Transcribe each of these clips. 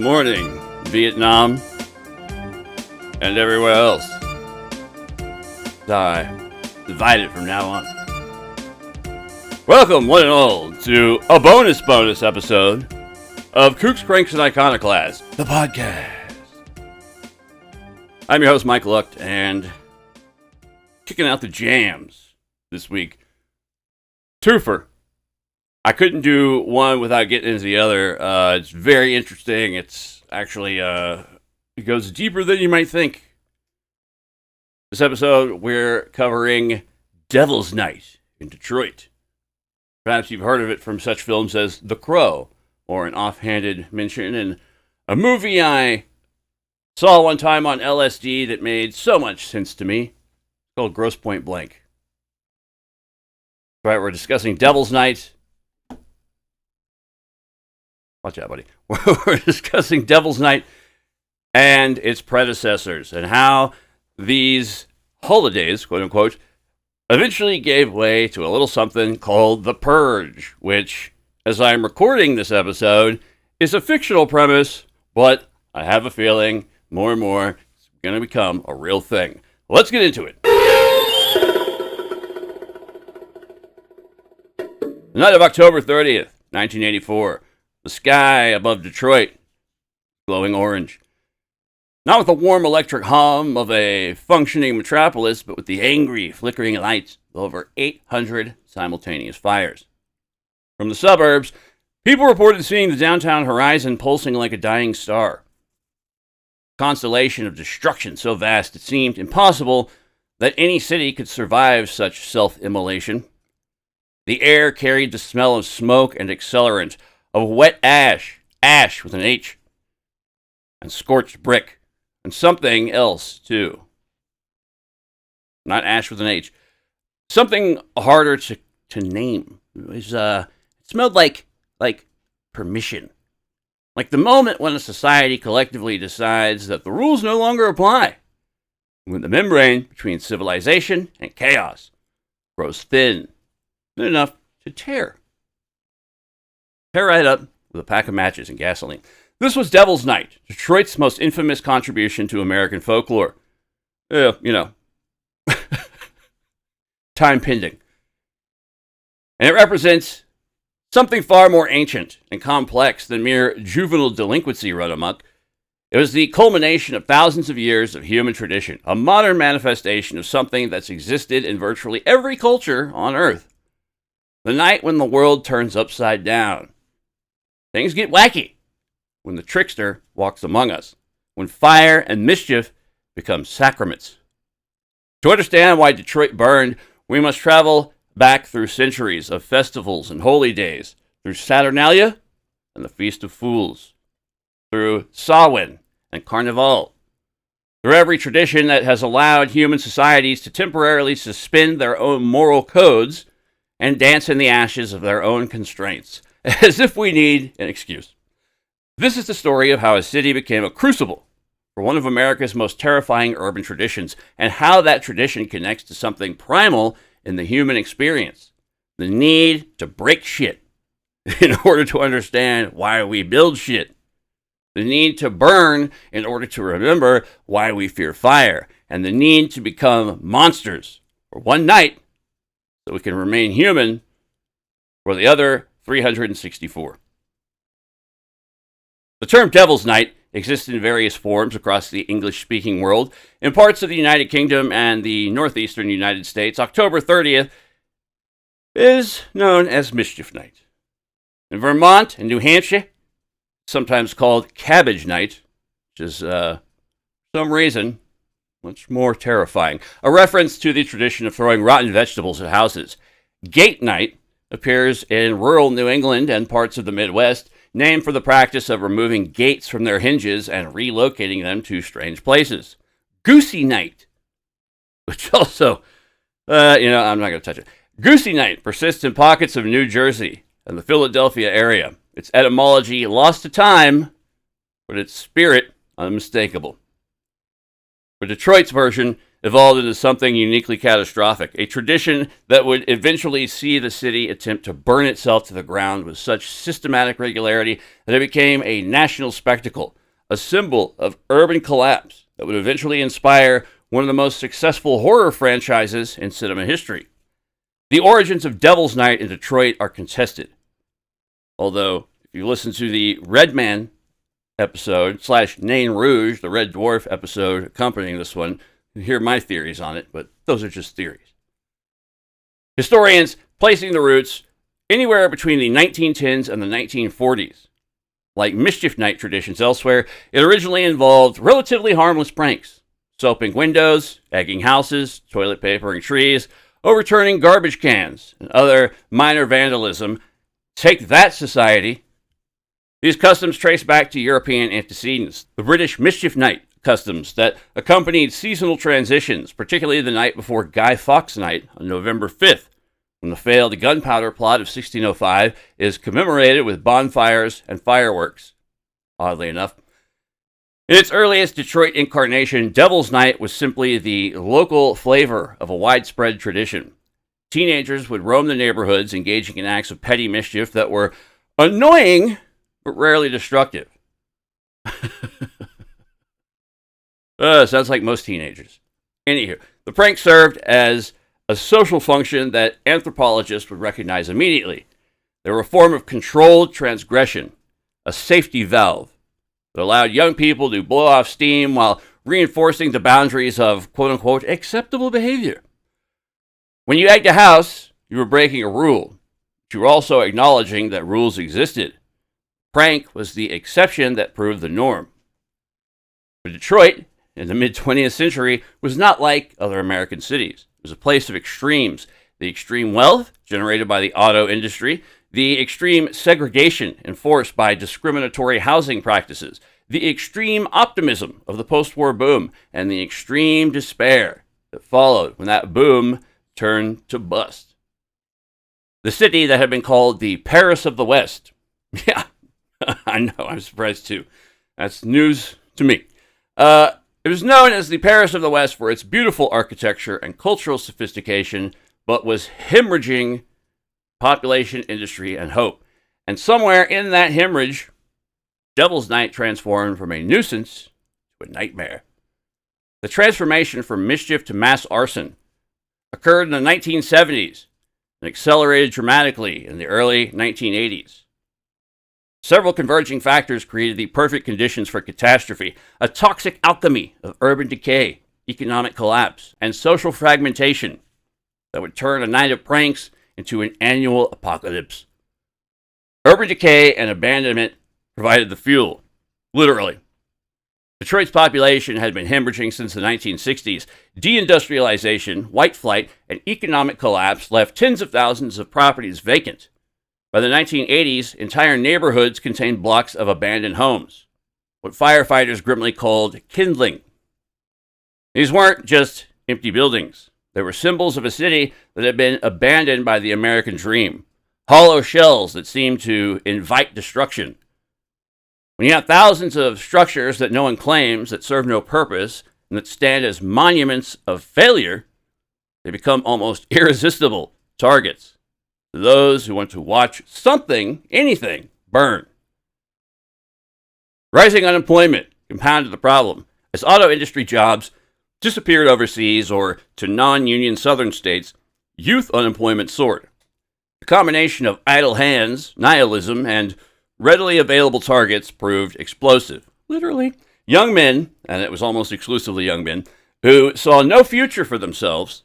morning, Vietnam, and everywhere else. I divide it from now on. Welcome, one and all, to a bonus episode of Kooks, Cranks, and Iconoclasts, the podcast. I'm your host, Mike Lucht, and kicking out the jams this week. Twofer. I couldn't do one without getting into the other. It's very interesting. It's actually, it goes deeper than you might think. This episode, we're covering Devil's Night in Detroit. Perhaps you've heard of it from such films as The Crow, or an offhanded mention in a movie I saw one time on LSD that made so much sense to me. It's called Grosse Pointe Blank. All right, we're discussing Devil's Night. Watch out, buddy. We're discussing Devil's Night and its predecessors and how these holidays, quote unquote, eventually gave way to a little something called the Purge, which, as I'm recording this episode, is a fictional premise, but I have a feeling more and more it's going to become a real thing. Let's get into it. The night of October 30th, 1984. The sky above Detroit, glowing orange. Not with the warm electric hum of a functioning metropolis, but with the angry, flickering lights of over 800 simultaneous fires. From the suburbs, people reported seeing the downtown horizon pulsing like a dying star. A constellation of destruction so vast it seemed impossible that any city could survive such self-immolation. The air carried the smell of smoke and accelerant, of wet ash with an H, and scorched brick, and something else, too. Not ash with an H. Something harder to name. It smelled like permission. Like the moment when a society collectively decides that the rules no longer apply. When the membrane between civilization and chaos grows thin enough to tear. Tear right up with a pack of matches and gasoline. This was Devil's Night, Detroit's most infamous contribution to American folklore. Time pending. And it represents something far more ancient and complex than mere juvenile delinquency run amok. It was the culmination of thousands of years of human tradition, a modern manifestation of something that's existed in virtually every culture on Earth. The night when the world turns upside down. Things get wacky when the trickster walks among us, when fire and mischief become sacraments. To understand why Detroit burned, we must travel back through centuries of festivals and holy days, through Saturnalia and the Feast of Fools, through Samhain and Carnivale, through every tradition that has allowed human societies to temporarily suspend their own moral codes and dance in the ashes of their own constraints, as if we need an excuse. This is the story of how a city became a crucible for one of America's most terrifying urban traditions, and how that tradition connects to something primal in the human experience, the need to break shit in order to understand why we build shit, the need to burn in order to remember why we fear fire, and the need to become monsters for one night so we can remain human for the other 364. The term Devil's Night exists in various forms across the English-speaking world. In parts of the United Kingdom and the northeastern United States, October 30th is known as Mischief Night. In Vermont and New Hampshire, sometimes called Cabbage Night, which is, for some reason, much more terrifying. A reference to the tradition of throwing rotten vegetables at houses. Gate Night appears in rural New England and parts of the Midwest, named for the practice of removing gates from their hinges and relocating them to strange places. Goosey Night, which also, I'm not going to touch it. Goosey Night persists in pockets of New Jersey and the Philadelphia area. Its etymology lost to time, but its spirit unmistakable. For Detroit's version, evolved into something uniquely catastrophic, a tradition that would eventually see the city attempt to burn itself to the ground with such systematic regularity that it became a national spectacle, a symbol of urban collapse that would eventually inspire one of the most successful horror franchises in cinema history. The origins of Devil's Night in Detroit are contested, although if you listen to the Red Man episode / Nain Rouge, the Red Dwarf episode accompanying this one, you hear my theories on it, but those are just theories. Historians placing the roots anywhere between the 1910s and the 1940s. Like Mischief Night traditions elsewhere, it originally involved relatively harmless pranks, soaping windows, egging houses, toilet papering trees, overturning garbage cans, and other minor vandalism. Take that, society! These customs trace back to European antecedents, the British Mischief Night customs that accompanied seasonal transitions, particularly the night before Guy Fawkes Night on November 5th, when the failed gunpowder plot of 1605 is commemorated with bonfires and fireworks. Oddly enough, in its earliest Detroit incarnation, Devil's Night was simply the local flavor of a widespread tradition. Teenagers would roam the neighborhoods, engaging in acts of petty mischief that were annoying but rarely destructive. Sounds like most teenagers. Anywho, the prank served as a social function that anthropologists would recognize immediately. They were a form of controlled transgression, a safety valve that allowed young people to blow off steam while reinforcing the boundaries of quote-unquote acceptable behavior. When you egged a house, you were breaking a rule, but you were also acknowledging that rules existed. Prank was the exception that proved the norm. But Detroit, in the mid-20th century, was not like other American cities. It was a place of extremes. The extreme wealth generated by the auto industry, the extreme segregation enforced by discriminatory housing practices, the extreme optimism of the post-war boom, and the extreme despair that followed when that boom turned to bust. The city that had been called the Paris of the West. Yeah, I know, I'm surprised too. That's news to me. It was known as the Paris of the West for its beautiful architecture and cultural sophistication, but was hemorrhaging population, industry, and hope. And somewhere in that hemorrhage, Devil's Night transformed from a nuisance to a nightmare. The transformation from mischief to mass arson occurred in the 1970s and accelerated dramatically in the early 1980s. Several converging factors created the perfect conditions for catastrophe, a toxic alchemy of urban decay, economic collapse, and social fragmentation that would turn a night of pranks into an annual apocalypse. Urban decay and abandonment provided the fuel, literally. Detroit's population had been hemorrhaging since the 1960s. Deindustrialization, white flight, and economic collapse left tens of thousands of properties vacant. By the 1980s, entire neighborhoods contained blocks of abandoned homes, what firefighters grimly called kindling. These weren't just empty buildings. They were symbols of a city that had been abandoned by the American dream, hollow shells that seemed to invite destruction. When you have thousands of structures that no one claims, that serve no purpose, and that stand as monuments of failure, they become almost irresistible targets to those who want to watch something, anything, burn. Rising unemployment compounded the problem, as auto industry jobs disappeared overseas or to non-union southern states. Youth unemployment soared. The combination of idle hands, nihilism, and readily available targets proved explosive. Literally, young men, and it was almost exclusively young men, who saw no future for themselves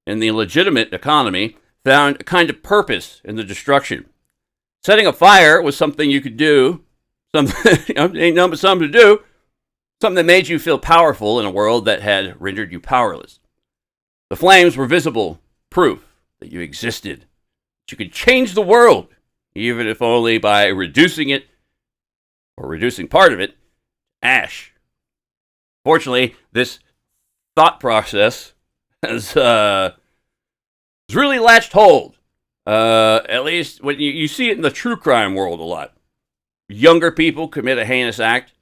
in the legitimate economy, found a kind of purpose in the destruction. Setting a fire was something you could do, something ain't nothing but something to do, something that made you feel powerful in a world that had rendered you powerless. The flames were visible proof that you existed, that you could change the world, even if only by reducing it, or reducing part of it, ash. Fortunately, this thought process has really latched hold. At least when you see it in the true crime world a lot. Younger people commit a heinous act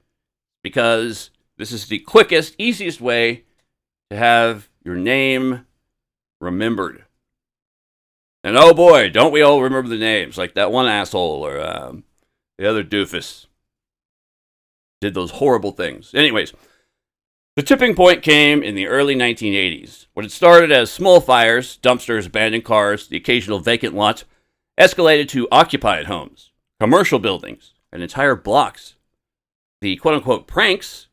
because this is the quickest, easiest way to have your name remembered. And oh boy, don't we all remember the names, like that one asshole or the other doofus did those horrible things. Anyways, the tipping point came in the early 1980s. What had started as small fires, dumpsters, abandoned cars, the occasional vacant lot, escalated to occupied homes, commercial buildings, and entire blocks. The quote-unquote pranks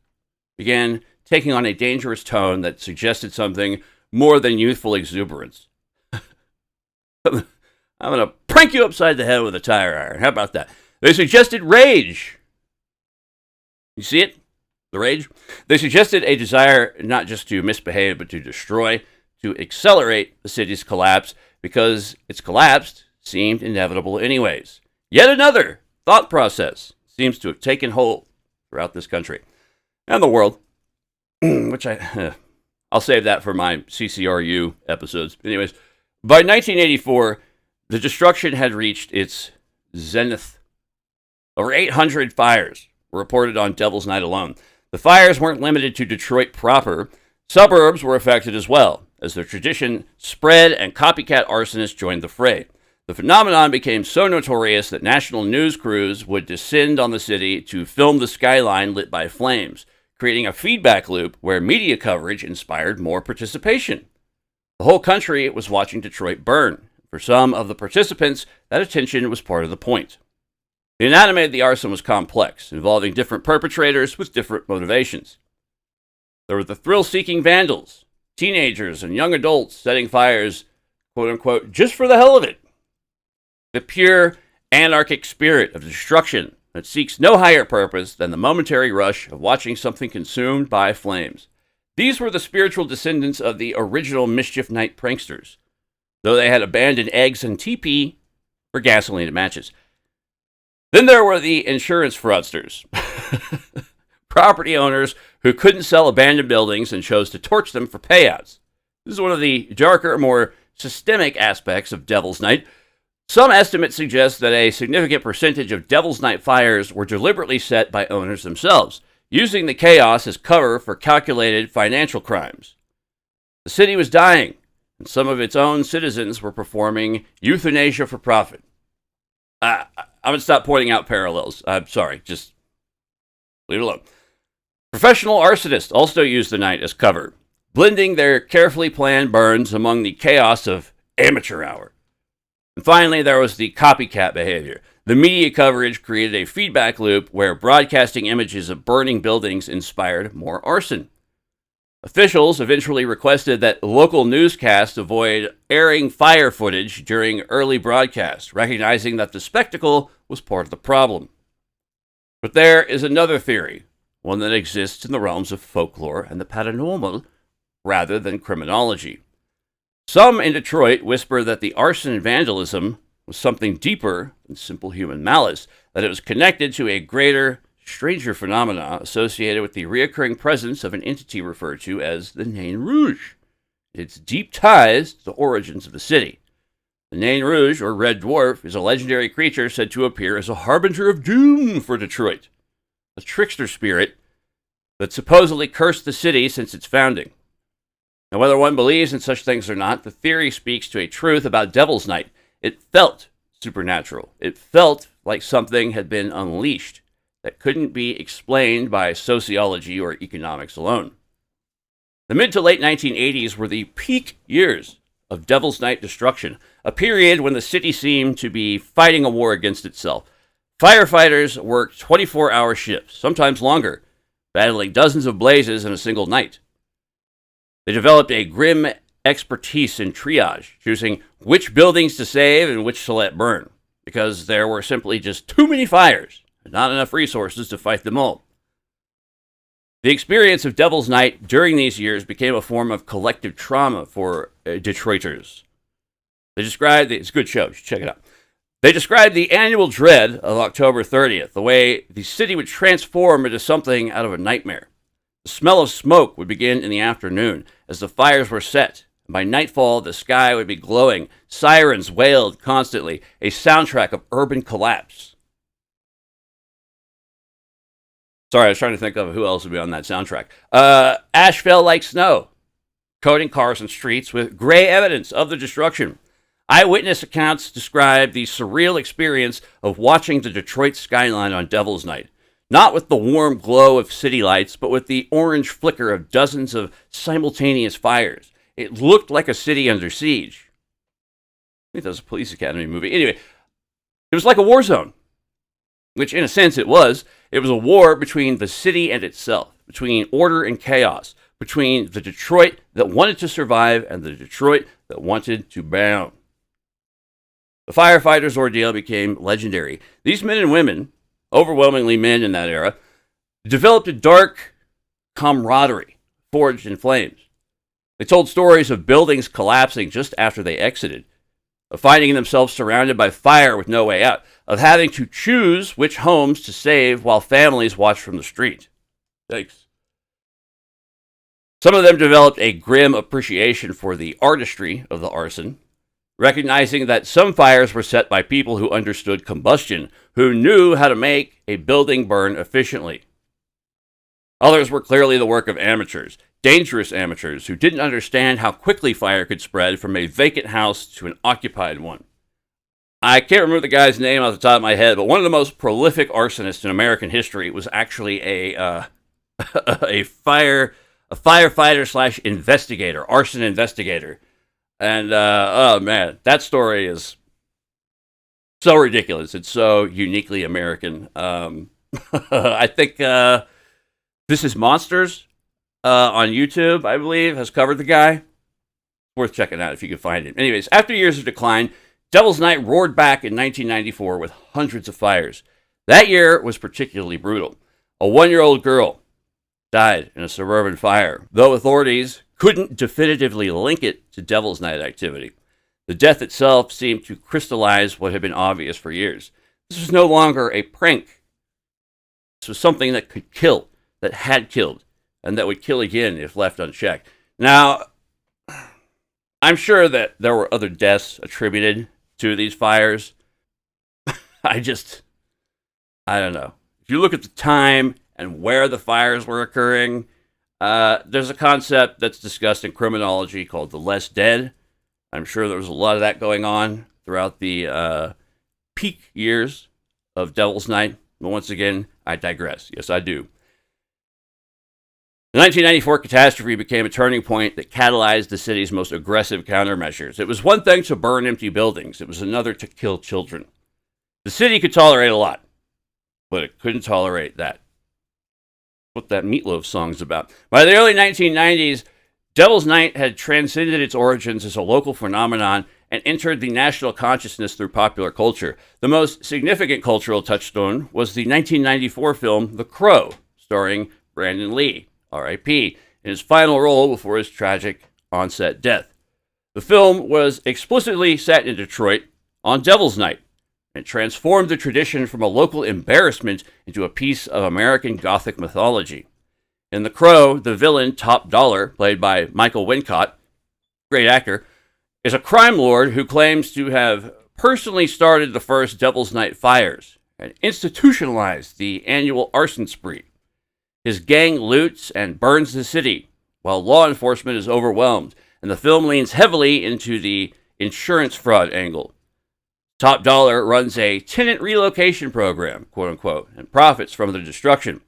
began taking on a dangerous tone that suggested something more than youthful exuberance. I'm going to prank you upside the head with a tire iron. How about that? They suggested rage. You see it? The rage? They suggested a desire not just to misbehave, but to destroy, to accelerate the city's collapse, because its collapse seemed inevitable anyways. Yet another thought process seems to have taken hold throughout this country and the world, which I'll save that for my CCRU episodes. Anyways, by 1984, the destruction had reached its zenith. Over 800 fires were reported on Devil's Night alone. The fires weren't limited to Detroit proper. Suburbs were affected as well, as the tradition spread and copycat arsonists joined the fray. The phenomenon became so notorious that national news crews would descend on the city to film the skyline lit by flames, creating a feedback loop where media coverage inspired more participation. The whole country was watching Detroit burn. For some of the participants, that attention was part of the point. The anatomy of the arson was complex, involving different perpetrators with different motivations. There were the thrill-seeking vandals, teenagers and young adults setting fires, quote-unquote, just for the hell of it. The pure, anarchic spirit of destruction that seeks no higher purpose than the momentary rush of watching something consumed by flames. These were the spiritual descendants of the original Mischief Night pranksters, though they had abandoned eggs and TP for gasoline and matches. Then there were the insurance fraudsters, property owners who couldn't sell abandoned buildings and chose to torch them for payouts. This is one of the darker, more systemic aspects of Devil's Night. Some estimates suggest that a significant percentage of Devil's Night fires were deliberately set by owners themselves, using the chaos as cover for calculated financial crimes. The city was dying, and some of its own citizens were performing euthanasia for profit. I'm going to stop pointing out parallels. I'm sorry, just leave it alone. Professional arsonists also used the night as cover, blending their carefully planned burns among the chaos of amateur hour. And finally, there was the copycat behavior. The media coverage created a feedback loop where broadcasting images of burning buildings inspired more arson. Officials eventually requested that local newscasts avoid airing fire footage during early broadcasts, recognizing that the spectacle was part of the problem. But there is another theory, one that exists in the realms of folklore and the paranormal rather than criminology. Some in Detroit whisper that the arson and vandalism was something deeper than simple human malice, that it was connected to a greater, stranger phenomena associated with the reoccurring presence of an entity referred to as the Nain Rouge. Its deep ties to the origins of the city. The Nain Rouge, or Red Dwarf, is a legendary creature said to appear as a harbinger of doom for Detroit, a trickster spirit that supposedly cursed the city since its founding. Now, whether one believes in such things or not, the theory speaks to a truth about Devil's Night. It felt supernatural. It felt like something had been unleashed that couldn't be explained by sociology or economics alone. The mid to late 1980s were the peak years of Devil's Night destruction, a period when the city seemed to be fighting a war against itself. Firefighters worked 24-hour shifts, sometimes longer, battling dozens of blazes in a single night. They developed a grim expertise in triage, choosing which buildings to save and which to let burn, because there were simply just too many fires and not enough resources to fight them all. The experience of Devil's Night during these years became a form of collective trauma for Detroiters. They described it's a good show, you should check it out. They described the annual dread of October 30th, the way the city would transform into something out of a nightmare. The smell of smoke would begin in the afternoon as the fires were set. By nightfall, the sky would be glowing. Sirens wailed constantly, a soundtrack of urban collapse. Sorry, I was trying to think of who else would be on that soundtrack. Ash fell like snow. coating cars and streets with gray evidence of the destruction. Eyewitness accounts describe the surreal experience of watching the Detroit skyline on Devil's Night, not with the warm glow of city lights, but with the orange flicker of dozens of simultaneous fires. It looked like a city under siege. I think that was a Police Academy movie. Anyway, it was like a war zone, which in a sense it was. It was a war between the city and itself, between order and chaos, between the Detroit that wanted to survive and the Detroit that wanted to burn. The firefighters' ordeal became legendary. These men and women, overwhelmingly men in that era, developed a dark camaraderie forged in flames. They told stories of buildings collapsing just after they exited, of finding themselves surrounded by fire with no way out, of having to choose which homes to save while families watched from the street. Thanks. Some of them developed a grim appreciation for the artistry of the arson, recognizing that some fires were set by people who understood combustion, who knew how to make a building burn efficiently. Others were clearly the work of amateurs, dangerous amateurs who didn't understand how quickly fire could spread from a vacant house to an occupied one. I can't remember the guy's name off the top of my head, but one of the most prolific arsonists in American history was actually a firefighter / investigator, arson investigator. And, oh man, that story is so ridiculous. It's so uniquely American. I think This Is Monsters on YouTube, I believe, has covered the guy. Worth checking out if you can find it. Anyways, after years of decline, Devil's Night roared back in 1994 with hundreds of fires. That year was particularly brutal. A 1-year-old girl died in a suburban fire, though authorities couldn't definitively link it to Devil's Night activity. The death itself seemed to crystallize what had been obvious for years. This was no longer a prank. This was something that could kill, that had killed, and that would kill again if left unchecked. Now, I'm sure that there were other deaths attributed to these fires. I don't know. If you look at the time and where the fires were occurring, there's a concept that's discussed in criminology called the less dead. I'm sure there was a lot of that going on throughout the peak years of Devil's Night. But once again, I digress. Yes, I do. The 1994 catastrophe became a turning point that catalyzed the city's most aggressive countermeasures. It was one thing to burn empty buildings. It was another to kill children. The city could tolerate a lot, but it couldn't tolerate that. What that Meatloaf song's about. By the early 1990s, Devil's Night had transcended its origins as a local phenomenon and entered the national consciousness through popular culture. The most significant cultural touchstone was the 1994 film The Crow, starring Brandon Lee, R.I.P., in his final role before his tragic on-set death. The film was explicitly set in Detroit on Devil's Night and transformed the tradition from a local embarrassment into a piece of American Gothic mythology. In The Crow, the villain, Top Dollar, played by Michael Wincott, great actor, is a crime lord who claims to have personally started the first Devil's Night fires and institutionalized the annual arson spree. His gang loots and burns the city, while law enforcement is overwhelmed, and the film leans heavily into the insurance fraud angle. Top Dollar runs a tenant relocation program, quote-unquote, and profits from the destruction.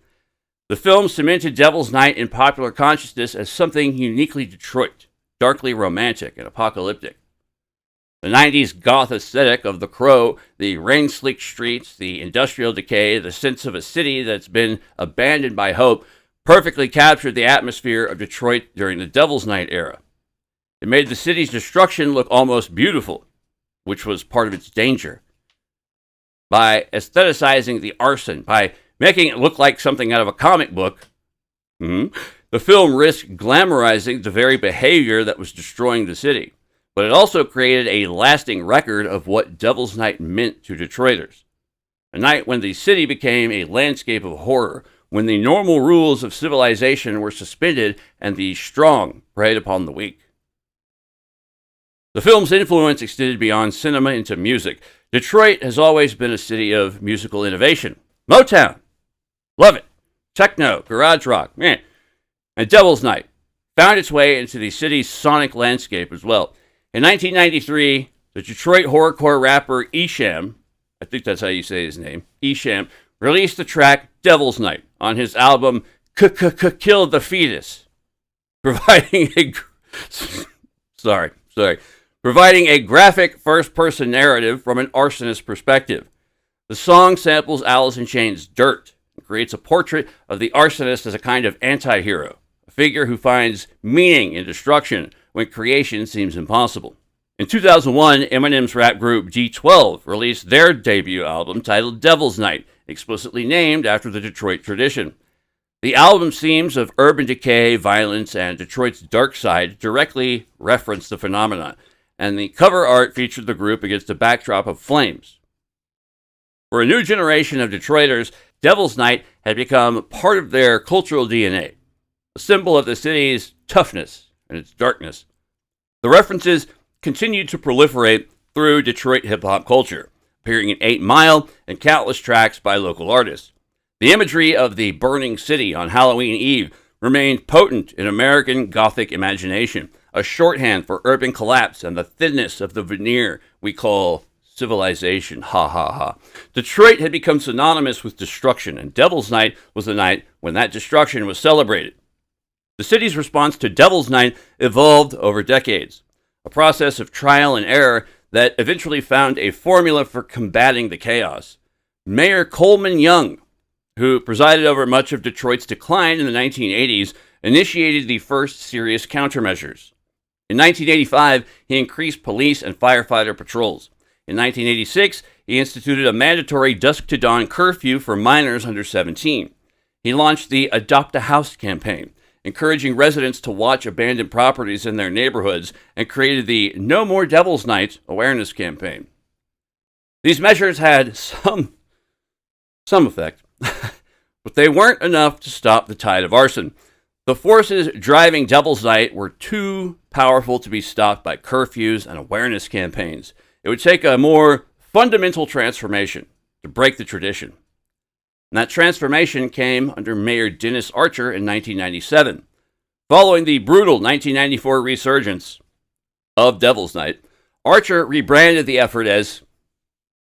The film cemented Devil's Night in popular consciousness as something uniquely Detroit, darkly romantic and apocalyptic. The 90s goth aesthetic of The Crow, the rain-slicked streets, the industrial decay, the sense of a city that's been abandoned by hope, perfectly captured the atmosphere of Detroit during the Devil's Night era. It made the city's destruction look almost beautiful, which was part of its danger. By aestheticizing the arson, by making it look like something out of a comic book, the film risked glamorizing the very behavior that was destroying the city. But it also created a lasting record of what Devil's Night meant to Detroiters. A night when the city became a landscape of horror, when the normal rules of civilization were suspended and the strong preyed upon the weak. The film's influence extended beyond cinema into music. Detroit has always been a city of musical innovation. Motown, love it. Techno, garage rock, man. And Devil's Night, found its way into the city's sonic landscape as well. In 1993, the Detroit horrorcore rapper Esham, I think that's how you say his name, Esham, released the track Devil's Night on his album Kill the Fetus, providing a providing a graphic first-person narrative from an arsonist perspective. The song samples Alice in Chains' Dirt and creates a portrait of the arsonist as a kind of anti-hero, a figure who finds meaning in destruction when creation seems impossible. In 2001, Eminem's rap group G12 released their debut album titled Devil's Night, explicitly named after the Detroit tradition. The album's themes of urban decay, violence, and Detroit's dark side directly reference the phenomenon, and the cover art featured the group against a backdrop of flames. For a new generation of Detroiters, Devil's Night had become part of their cultural DNA, a symbol of the city's toughness and its darkness. The references continued to proliferate through Detroit hip-hop culture, appearing in 8 Mile and countless tracks by local artists. The imagery of the burning city on Halloween Eve remained potent in American Gothic imagination, a shorthand for urban collapse and the thinness of the veneer we call civilization. Ha ha ha. Detroit had become synonymous with destruction, and Devil's Night was the night when that destruction was celebrated. The city's response to Devil's Night evolved over decades, a process of trial and error that eventually found a formula for combating the chaos. Mayor Coleman Young, who presided over much of Detroit's decline in the 1980s, initiated the first serious countermeasures. In 1985, he increased police and firefighter patrols. In 1986, he instituted a mandatory dusk-to-dawn curfew for minors under 17. He launched the Adopt a House campaign, encouraging residents to watch abandoned properties in their neighborhoods, and created the No More Devil's Night awareness campaign. These measures had some effect, but they weren't enough to stop the tide of arson. The forces driving Devil's Night were too powerful to be stopped by curfews and awareness campaigns. It would take a more fundamental transformation to break the tradition. And that transformation came under Mayor Dennis Archer in 1997. Following the brutal 1994 resurgence of Devil's Night, Archer rebranded the effort as,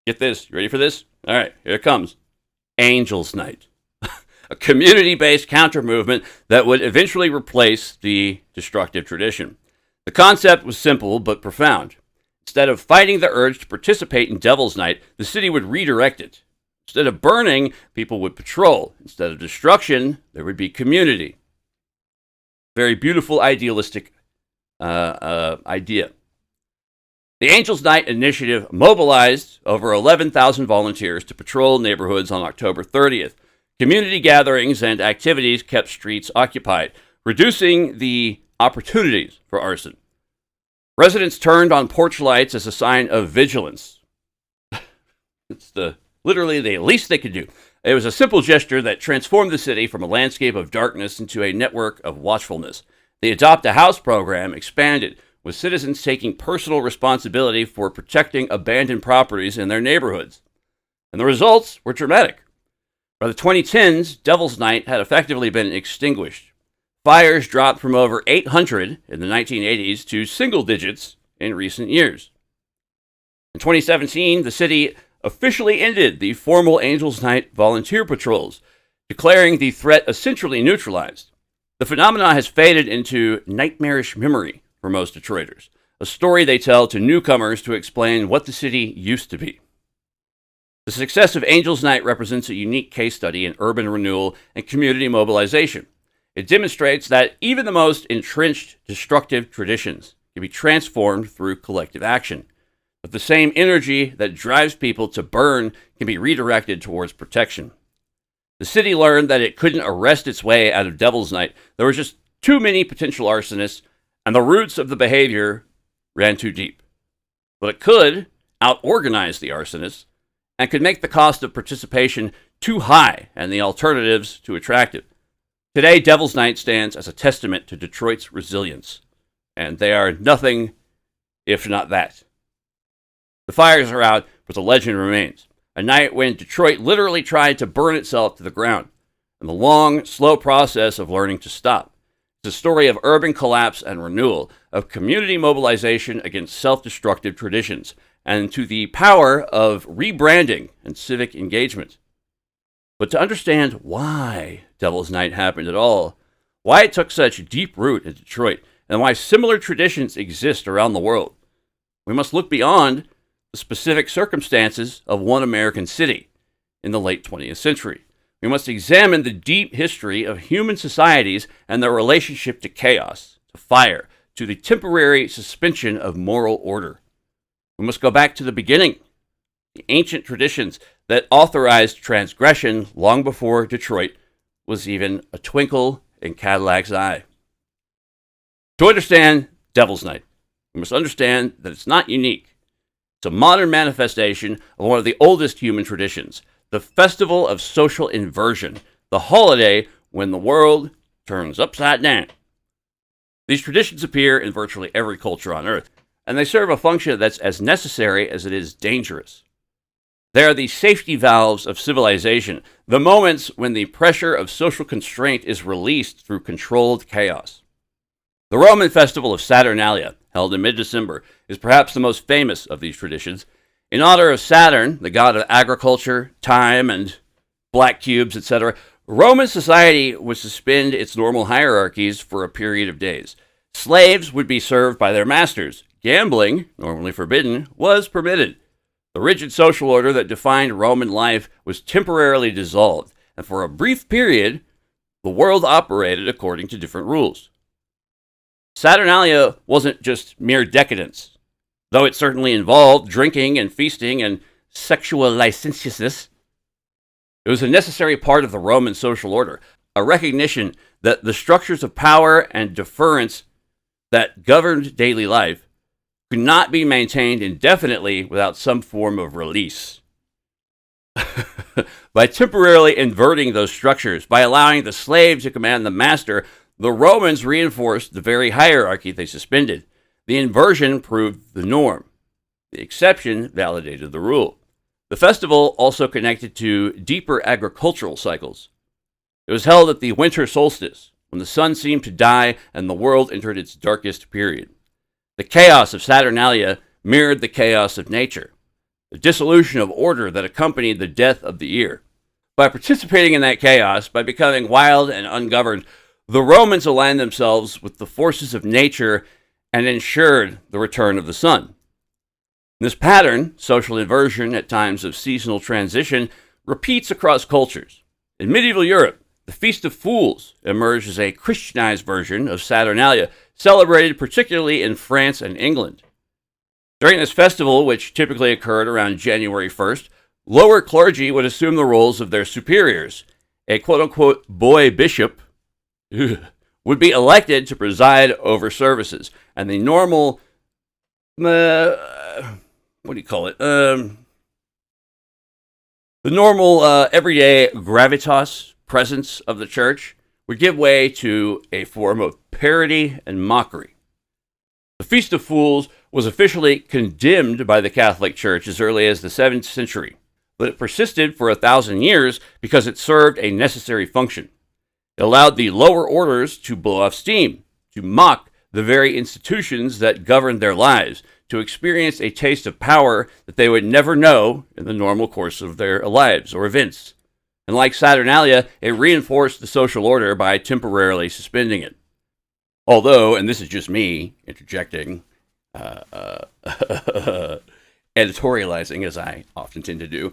get this, you ready for this? All right, here it comes, Angel's Night, a community-based counter-movement that would eventually replace the destructive tradition. The concept was simple but profound. Instead of fighting the urge to participate in Devil's Night, the city would redirect it. Instead of burning, people would patrol. Instead of destruction, there would be community. Very beautiful, idealistic idea. The Angels Night initiative mobilized over 11,000 volunteers to patrol neighborhoods on October 30th. Community gatherings and activities kept streets occupied, reducing the opportunities for arson. Residents turned on porch lights as a sign of vigilance. It's literally the least they could do. It was a simple gesture that transformed the city from a landscape of darkness into a network of watchfulness. The Adopt a House program expanded, with citizens taking personal responsibility for protecting abandoned properties in their neighborhoods. And the results were dramatic. By the 2010s, Devil's Night had effectively been extinguished. Fires dropped from over 800 in the 1980s to single digits in recent years. In 2017, the city officially ended the formal Angels Night volunteer patrols, declaring the threat essentially neutralized. The phenomenon has faded into nightmarish memory for most Detroiters, a story they tell to newcomers to explain what the city used to be. The success of Angels Night represents a unique case study in urban renewal and community mobilization. It demonstrates that even the most entrenched destructive traditions can be transformed through collective action. But the same energy that drives people to burn can be redirected towards protection. The city learned that it couldn't arrest its way out of Devil's Night. There were just too many potential arsonists, and the roots of the behavior ran too deep. But it could out-organize the arsonists and could make the cost of participation too high and the alternatives too attractive. Today, Devil's Night stands as a testament to Detroit's resilience, and they are nothing if not that. The fires are out, but the legend remains. A night when Detroit literally tried to burn itself to the ground, and the long, slow process of learning to stop. It's a story of urban collapse and renewal, of community mobilization against self-destructive traditions, and to the power of rebranding and civic engagement. But to understand why Devil's Night happened at all, why it took such deep root in Detroit, and why similar traditions exist around the world, we must look beyond the specific circumstances of one American city in the late 20th century. We must examine the deep history of human societies and their relationship to chaos, to fire, to the temporary suspension of moral order. We must go back to the beginning, the ancient traditions that authorized transgression long before Detroit was even a twinkle in Cadillac's eye. To understand Devil's Night, we must understand that it's not unique. It's a modern manifestation of one of the oldest human traditions, the festival of social inversion, the holiday when the world turns upside down. These traditions appear in virtually every culture on Earth, and they serve a function that's as necessary as it is dangerous. They are the safety valves of civilization, the moments when the pressure of social constraint is released through controlled chaos. The Roman festival of Saturnalia, held in mid-December, is perhaps the most famous of these traditions. In honor of Saturn, the god of agriculture, time, and black cubes, etc., Roman society would suspend its normal hierarchies for a period of days. Slaves would be served by their masters. Gambling, normally forbidden, was permitted. The rigid social order that defined Roman life was temporarily dissolved, and for a brief period, the world operated according to different rules. Saturnalia wasn't just mere decadence, though it certainly involved drinking and feasting and sexual licentiousness. It was a necessary part of the Roman social order, a recognition that the structures of power and deference that governed daily life could not be maintained indefinitely without some form of release. By temporarily inverting those structures, by allowing the slave to command the master, the Romans reinforced the very hierarchy they suspended. The inversion proved the norm. The exception validated the rule. The festival also connected to deeper agricultural cycles. It was held at the winter solstice, when the sun seemed to die and the world entered its darkest period. The chaos of Saturnalia mirrored the chaos of nature, the dissolution of order that accompanied the death of the year. By participating in that chaos, by becoming wild and ungoverned, the Romans aligned themselves with the forces of nature and ensured the return of the sun. This pattern, social inversion at times of seasonal transition, repeats across cultures. In medieval Europe, the Feast of Fools emerged as a Christianized version of Saturnalia, celebrated particularly in France and England. During this festival, which typically occurred around January 1st, lower clergy would assume the roles of their superiors. A quote-unquote boy bishop would be elected to preside over services, and the normal, the normal everyday gravitas presence of the church would give way to a form of parody and mockery. The Feast of Fools was officially condemned by the Catholic Church as early as the 7th century, but it persisted for 1,000 years because it served a necessary function. It allowed the lower orders to blow off steam, to mock the very institutions that governed their lives, to experience a taste of power that they would never know in the normal course of their lives or events. And like Saturnalia, it reinforced the social order by temporarily suspending it. Although, and this is just me interjecting, editorializing as I often tend to do,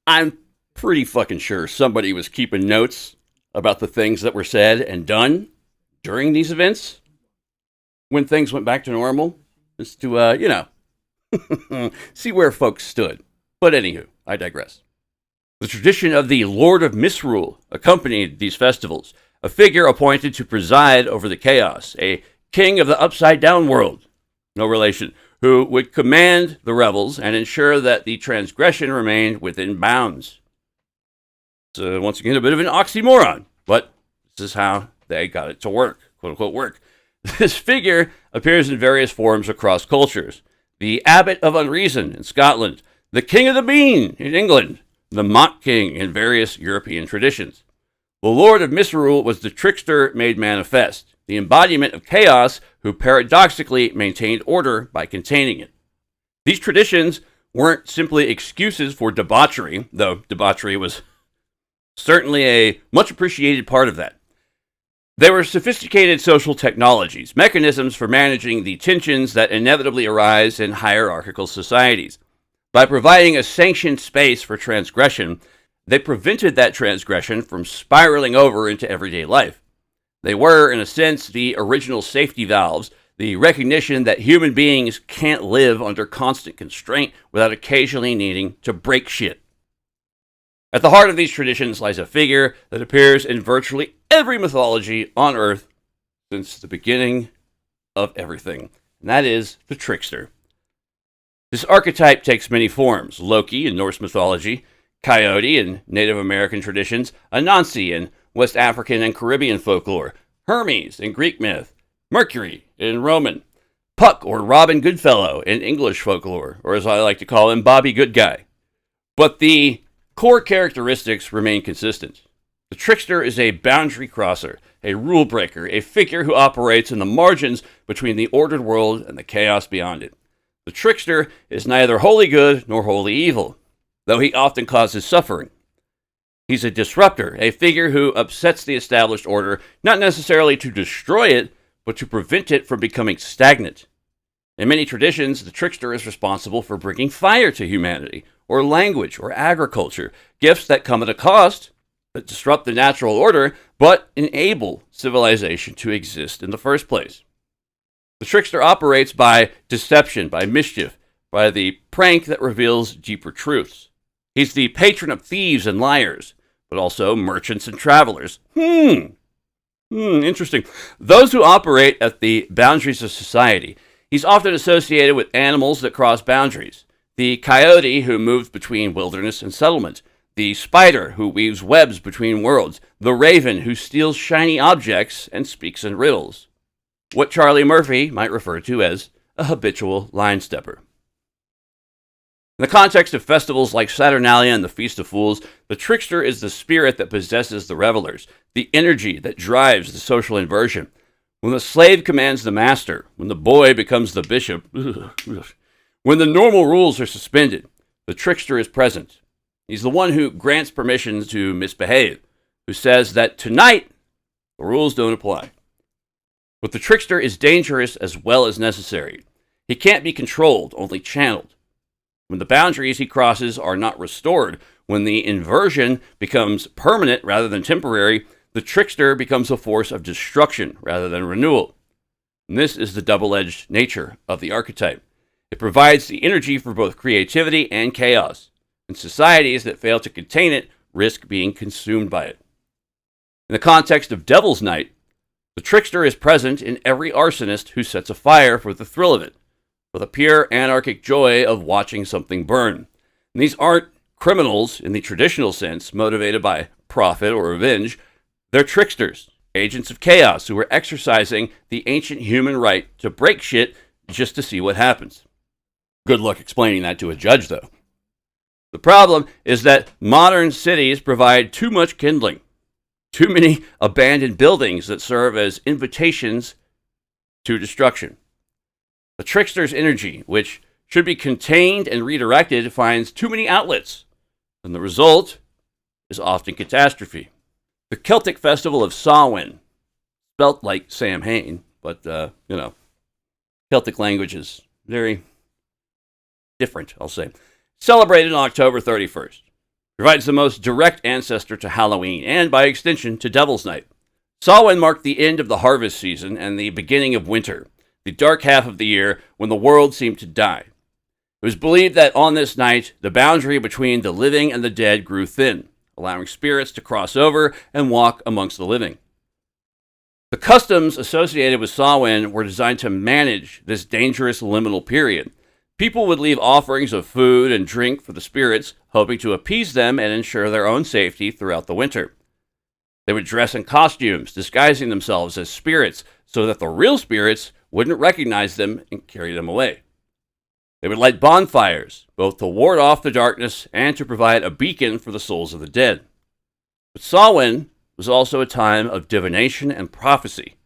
I'm pretty fucking sure somebody was keeping notes about the things that were said and done during these events when things went back to normal, just to, see where folks stood. But anywho, I digress. The tradition of the Lord of Misrule accompanied these festivals, a figure appointed to preside over the chaos, a king of the upside-down world, no relation, who would command the revels and ensure that the transgression remained within bounds. So once again, a bit of an oxymoron, but this is how they got it to work, quote-unquote work. This figure appears in various forms across cultures. The Abbot of Unreason in Scotland, the King of the Bean in England, the Mock King in various European traditions. The Lord of Misrule was the trickster made manifest. the embodiment of chaos who paradoxically maintained order by containing it. These traditions weren't simply excuses for debauchery, though debauchery was certainly a much appreciated part of that. They were sophisticated social technologies, mechanisms for managing the tensions that inevitably arise in hierarchical societies. By providing a sanctioned space for transgression, they prevented that transgression from spiraling over into everyday life. They were, in a sense, the original safety valves, the recognition that human beings can't live under constant constraint without occasionally needing to break shit. At the heart of these traditions lies a figure that appears in virtually every mythology on Earth since the beginning of everything, and that is the trickster. This archetype takes many forms: Loki in Norse mythology, Coyote in Native American traditions, Anansi in West African and Caribbean folklore, Hermes in Greek myth, Mercury in Roman, Puck or Robin Goodfellow in English folklore, or as I like to call him, Bobby Goodguy. But the core characteristics remain consistent. The trickster is a boundary crosser, a rule breaker, a figure who operates in the margins between the ordered world and the chaos beyond it. The trickster is neither wholly good nor wholly evil, though he often causes suffering. He's a disruptor, a figure who upsets the established order, not necessarily to destroy it, but to prevent it from becoming stagnant. In many traditions, the trickster is responsible for bringing fire to humanity, or language, or agriculture, gifts that come at a cost, that disrupt the natural order, but enable civilization to exist in the first place. The trickster operates by deception, by mischief, by the prank that reveals deeper truths. He's the patron of thieves and liars, but also merchants and travelers. Interesting. Those who operate at the boundaries of society. He's often associated with animals that cross boundaries. The coyote who moves between wilderness and settlement. The spider who weaves webs between worlds. The raven who steals shiny objects and speaks in riddles. What Charlie Murphy might refer to as a habitual line stepper. In the context of festivals like Saturnalia and the Feast of Fools, the trickster is the spirit that possesses the revelers, the energy that drives the social inversion. When the slave commands the master, when the boy becomes the bishop, when the normal rules are suspended, the trickster is present. He's the one who grants permission to misbehave, who says that tonight the rules don't apply. But the trickster is dangerous as well as necessary. He can't be controlled, only channeled. When the boundaries he crosses are not restored, when the inversion becomes permanent rather than temporary, the trickster becomes a force of destruction rather than renewal. And this is the double-edged nature of the archetype. It provides the energy for both creativity and chaos, and societies that fail to contain it risk being consumed by it. In the context of Devil's Night, the trickster is present in every arsonist who sets a fire for the thrill of it, for the pure anarchic joy of watching something burn. And these aren't criminals in the traditional sense, motivated by profit or revenge. They're tricksters, agents of chaos who are exercising the ancient human right to break shit just to see what happens. Good luck explaining that to a judge, though. The problem is that modern cities provide too much kindling, too many abandoned buildings that serve as invitations to destruction. The trickster's energy, which should be contained and redirected, finds too many outlets, and the result is often catastrophe. The Celtic festival of Samhain, spelt like Samhain, but, Celtic language is very different, I'll say. Celebrated on October 31st. Provides the most direct ancestor to Halloween, and by extension to Devil's Night. Samhain marked the end of the harvest season and the beginning of winter, the dark half of the year when the world seemed to die. It was believed that on this night, the boundary between the living and the dead grew thin, allowing spirits to cross over and walk amongst the living. The customs associated with Samhain were designed to manage this dangerous liminal period. People would leave offerings of food and drink for the spirits, hoping to appease them and ensure their own safety throughout the winter. They would dress in costumes, disguising themselves as spirits so that the real spirits wouldn't recognize them and carry them away. They would light bonfires, both to ward off the darkness and to provide a beacon for the souls of the dead. But Samhain was also a time of divination and prophecy.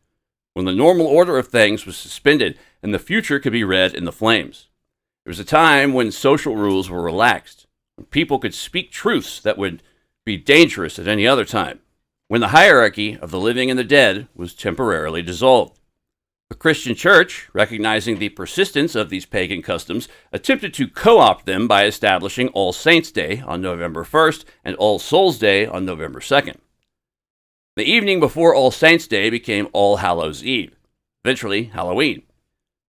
when the normal order of things was suspended and the future could be read in the flames. It was a time when social rules were relaxed, when people could speak truths that would be dangerous at any other time, when the hierarchy of the living and the dead was temporarily dissolved. The Christian Church, recognizing the persistence of these pagan customs, attempted to co-opt them by establishing All Saints' Day on November 1st and All Souls' Day on November 2nd. The evening before All Saints' Day became All Hallows' Eve, eventually Halloween.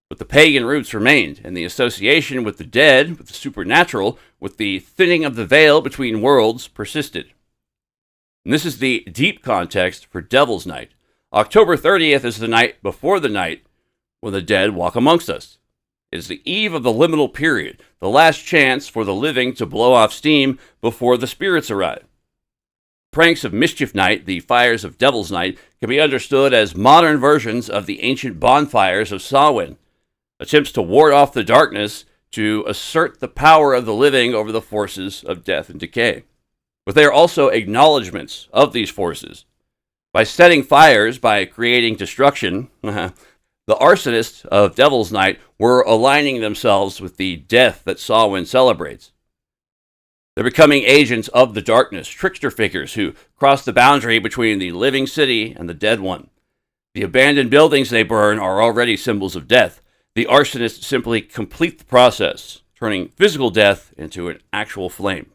But the pagan roots remained, and the association with the dead, with the supernatural, with the thinning of the veil between worlds persisted. And this is the deep context for Devil's Night. October 30th is the night before the night when the dead walk amongst us. It is the eve of the liminal period, the last chance for the living to blow off steam before the spirits arrive. Pranks of Mischief Night, the fires of Devil's Night, can be understood as modern versions of the ancient bonfires of Samhain, attempts to ward off the darkness to assert the power of the living over the forces of death and decay. But they are also acknowledgments of these forces. By setting fires, by creating destruction, the arsonists of Devil's Night were aligning themselves with the death that Samhain celebrates. They're becoming agents of the darkness, trickster figures who cross the boundary between the living city and the dead one. The abandoned buildings they burn are already symbols of death. The arsonists simply complete the process, turning physical death into an actual flame.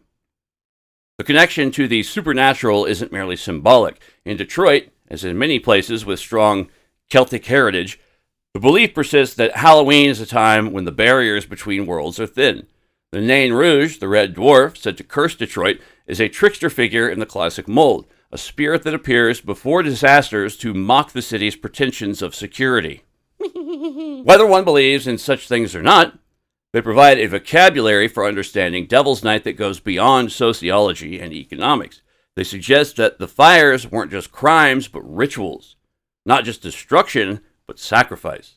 The connection to the supernatural isn't merely symbolic. In Detroit, as in many places with strong Celtic heritage, the belief persists that Halloween is a time when the barriers between worlds are thin. The Nain Rouge, the Red Dwarf, said to curse Detroit, is a trickster figure in the classic mold, a spirit that appears before disasters to mock the city's pretensions of security. Whether one believes in such things or not, they provide a vocabulary for understanding Devil's Night that goes beyond sociology and economics. They suggest that the fires weren't just crimes, but rituals. Not just destruction, but sacrifice.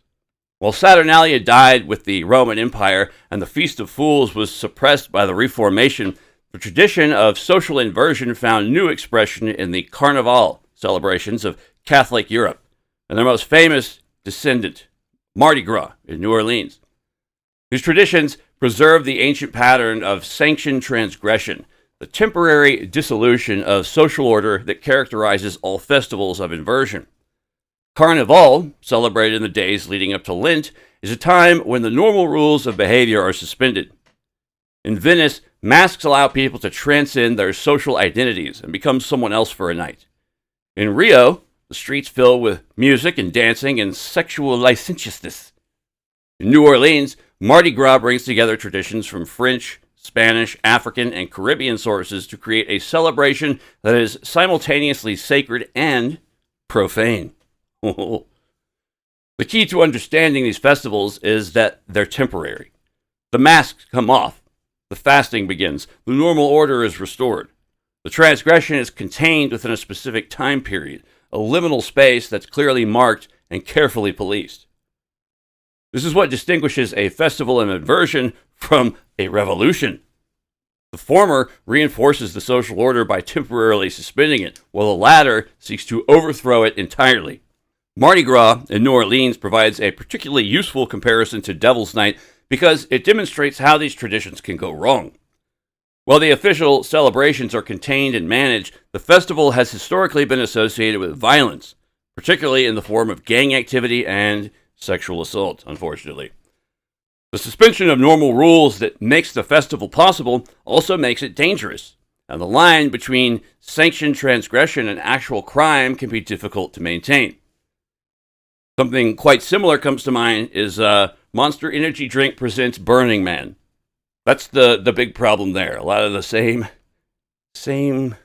While Saturnalia died with the Roman Empire and the Feast of Fools was suppressed by the Reformation, the tradition of social inversion found new expression in the Carnivale celebrations of Catholic Europe, and their most famous descendant, Mardi Gras in New Orleans. These traditions preserve the ancient pattern of sanctioned transgression, the temporary dissolution of social order that characterizes all festivals of inversion. Carnivale, celebrated in the days leading up to Lent, is a time when the normal rules of behavior are suspended. In Venice, masks allow people to transcend their social identities and become someone else for a night. In Rio, the streets fill with music and dancing and sexual licentiousness. In New Orleans, Mardi Gras brings together traditions from French, Spanish, African, and Caribbean sources to create a celebration that is simultaneously sacred and profane. The key to understanding these festivals is that they're temporary. The masks come off, the fasting begins, the normal order is restored. The transgression is contained within a specific time period, a liminal space that's clearly marked and carefully policed. This is what distinguishes a festival of inversion from a revolution. The former reinforces the social order by temporarily suspending it, while the latter seeks to overthrow it entirely. Mardi Gras in New Orleans provides a particularly useful comparison to Devil's Night because it demonstrates how these traditions can go wrong. While the official celebrations are contained and managed, the festival has historically been associated with violence, particularly in the form of gang activity and sexual assault, unfortunately. The suspension of normal rules that makes the festival possible also makes it dangerous, and the line between sanctioned transgression and actual crime can be difficult to maintain. Something quite similar comes to mind is Monster Energy Drink presents Burning Man. That's the big problem there. A lot of the same snafus.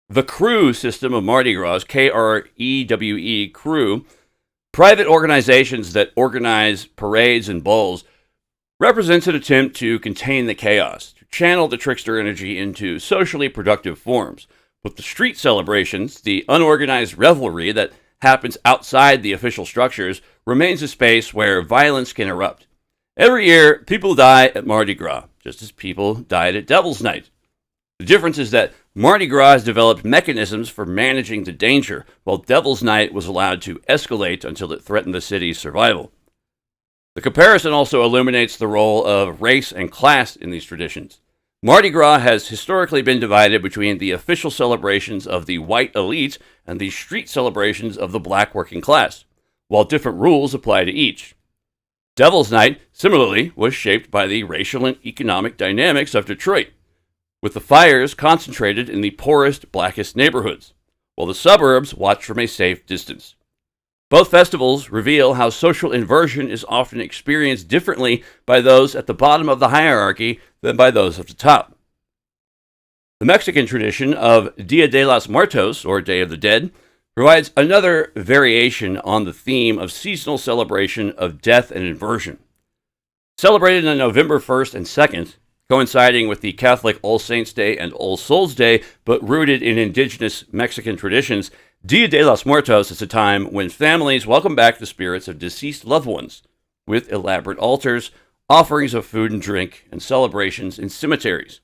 The crew system of Mardi Gras, K-R-E-W-E, crew, private organizations that organize parades and balls, represents an attempt to contain the chaos, to channel the trickster energy into socially productive forms. But the street celebrations, the unorganized revelry that happens outside the official structures, remains a space where violence can erupt. Every year, people die at Mardi Gras, just as people died at Devil's Night. The difference is that Mardi Gras has developed mechanisms for managing the danger, while Devil's Night was allowed to escalate until it threatened the city's survival. The comparison also illuminates the role of race and class in these traditions. Mardi Gras has historically been divided between the official celebrations of the white elite and the street celebrations of the black working class, while different rules apply to each. Devil's Night, similarly, was shaped by the racial and economic dynamics of Detroit, with the fires concentrated in the poorest, blackest neighborhoods, while the suburbs watched from a safe distance. Both festivals reveal how social inversion is often experienced differently by those at the bottom of the hierarchy than by those at the top. The Mexican tradition of Dia de los Muertos, or Day of the Dead, provides another variation on the theme of seasonal celebration of death and inversion. Celebrated on November 1st and 2nd, coinciding with the Catholic All Saints' Day and All Souls' Day, but rooted in indigenous Mexican traditions, Dia de los Muertos is a time when families welcome back the spirits of deceased loved ones, with elaborate altars, offerings of food and drink, and celebrations in cemeteries.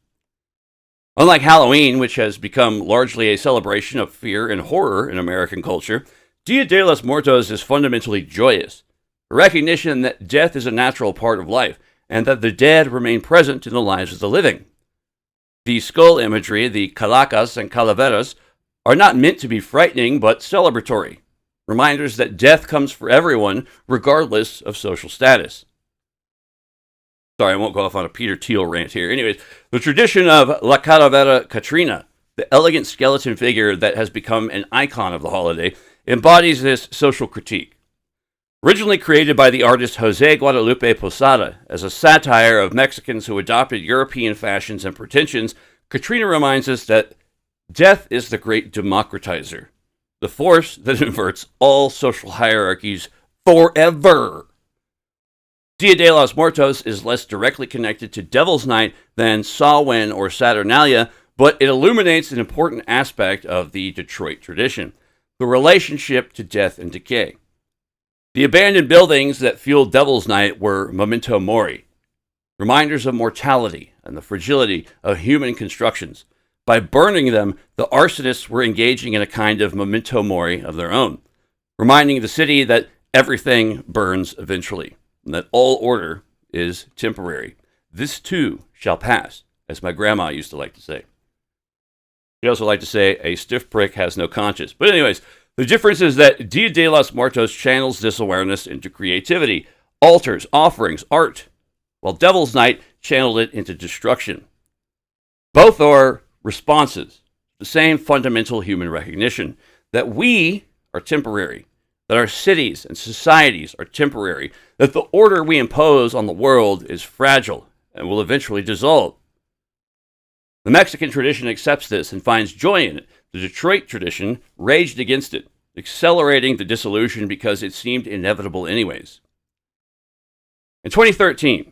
Unlike Halloween, which has become largely a celebration of fear and horror in American culture, Dia de los Muertos is fundamentally joyous, a recognition that death is a natural part of life, and that the dead remain present in the lives of the living. The skull imagery, the calacas and calaveras, are not meant to be frightening, but celebratory, reminders that death comes for everyone, regardless of social status. Sorry, I won't go off on a Peter Thiel rant here. Anyways, the tradition of La Calavera Catrina, the elegant skeleton figure that has become an icon of the holiday, embodies this social critique. Originally created by the artist Jose Guadalupe Posada as a satire of Mexicans who adopted European fashions and pretensions, Catrina reminds us that death is the great democratizer, the force that inverts all social hierarchies forever. Dia de los Muertos is less directly connected to Devil's Night than Samhain or Saturnalia, but it illuminates an important aspect of the Detroit tradition, the relationship to death and decay. The abandoned buildings that fueled Devil's Night were memento mori, reminders of mortality and the fragility of human constructions. By burning them, the arsonists were engaging in a kind of memento mori of their own, reminding the city that everything burns eventually, and that all order is temporary. This too shall pass, as my grandma used to like to say. She also liked to say, a stiff prick has no conscience. But anyways, the difference is that Dia de los Muertos channels this awareness into creativity, altars, offerings, art, while Devil's Night channeled it into destruction. Both are responses to the same fundamental human recognition, that we are temporary, that our cities and societies are temporary, that the order we impose on the world is fragile and will eventually dissolve. The Mexican tradition accepts this and finds joy in it. The Detroit tradition raged against it, accelerating the dissolution because it seemed inevitable anyways. In 2013,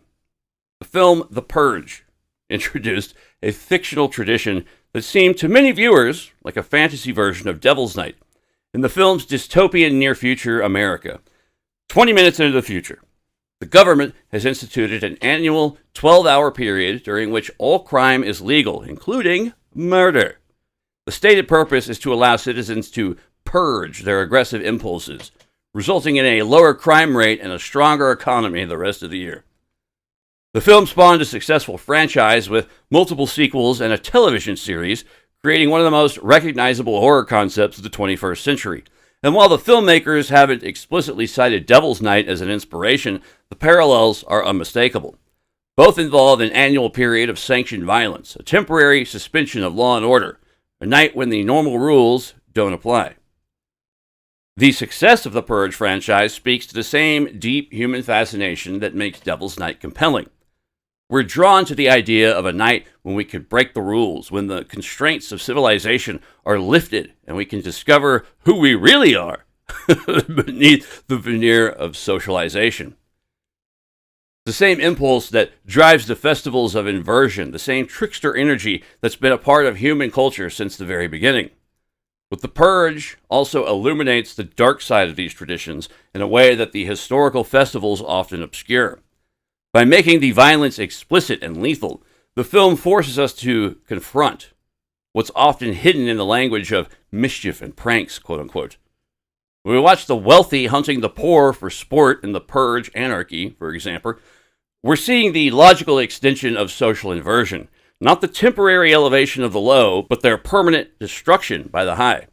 the film The Purge introduced a fictional tradition that seemed to many viewers like a fantasy version of Devil's Night. In the film's dystopian near-future America, 20 minutes into the future, the government has instituted an annual 12-hour period during which all crime is legal, including murder. The stated purpose is to allow citizens to purge their aggressive impulses, resulting in a lower crime rate and a stronger economy the rest of the year. The film spawned a successful franchise with multiple sequels and a television series, creating one of the most recognizable horror concepts of the 21st century. And while the filmmakers haven't explicitly cited Devil's Night as an inspiration, the parallels are unmistakable. Both involve an annual period of sanctioned violence, a temporary suspension of law and order, a night when the normal rules don't apply. The success of the Purge franchise speaks to the same deep human fascination that makes Devil's Night compelling. We're drawn to the idea of a night when we can break the rules, when the constraints of civilization are lifted and we can discover who we really are beneath the veneer of socialization. The same impulse that drives the festivals of inversion, the same trickster energy that's been a part of human culture since the very beginning. But the Purge also illuminates the dark side of these traditions in a way that the historical festivals often obscure. By making the violence explicit and lethal, the film forces us to confront, what's often hidden in the language of mischief and pranks, quote unquote. When we watch the wealthy hunting the poor for sport in the Purge anarchy, for example, we're seeing the logical extension of social inversion, not the temporary elevation of the low, but their permanent destruction by the high.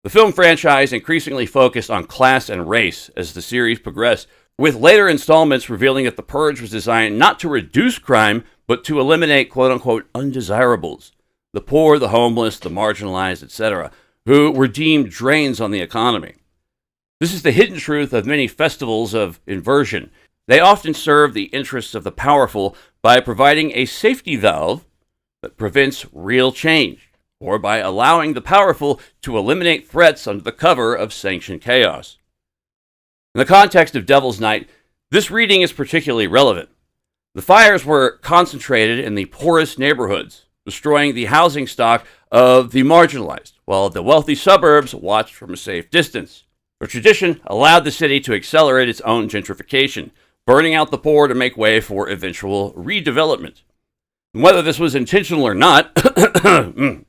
The film franchise increasingly focused on class and race as the series progressed, with later installments revealing that the Purge was designed not to reduce crime, but to eliminate quote-unquote undesirables, the poor, the homeless, the marginalized, etc., who were deemed drains on the economy. This is the hidden truth of many festivals of inversion. They often serve the interests of the powerful by providing a safety valve that prevents real change, or by allowing the powerful to eliminate threats under the cover of sanctioned chaos. In the context of Devil's Night, this reading is particularly relevant. The fires were concentrated in the poorest neighborhoods, destroying the housing stock of the marginalized, while the wealthy suburbs watched from a safe distance. The tradition allowed the city to accelerate its own gentrification, burning out the poor to make way for eventual redevelopment. And whether this was intentional or not, the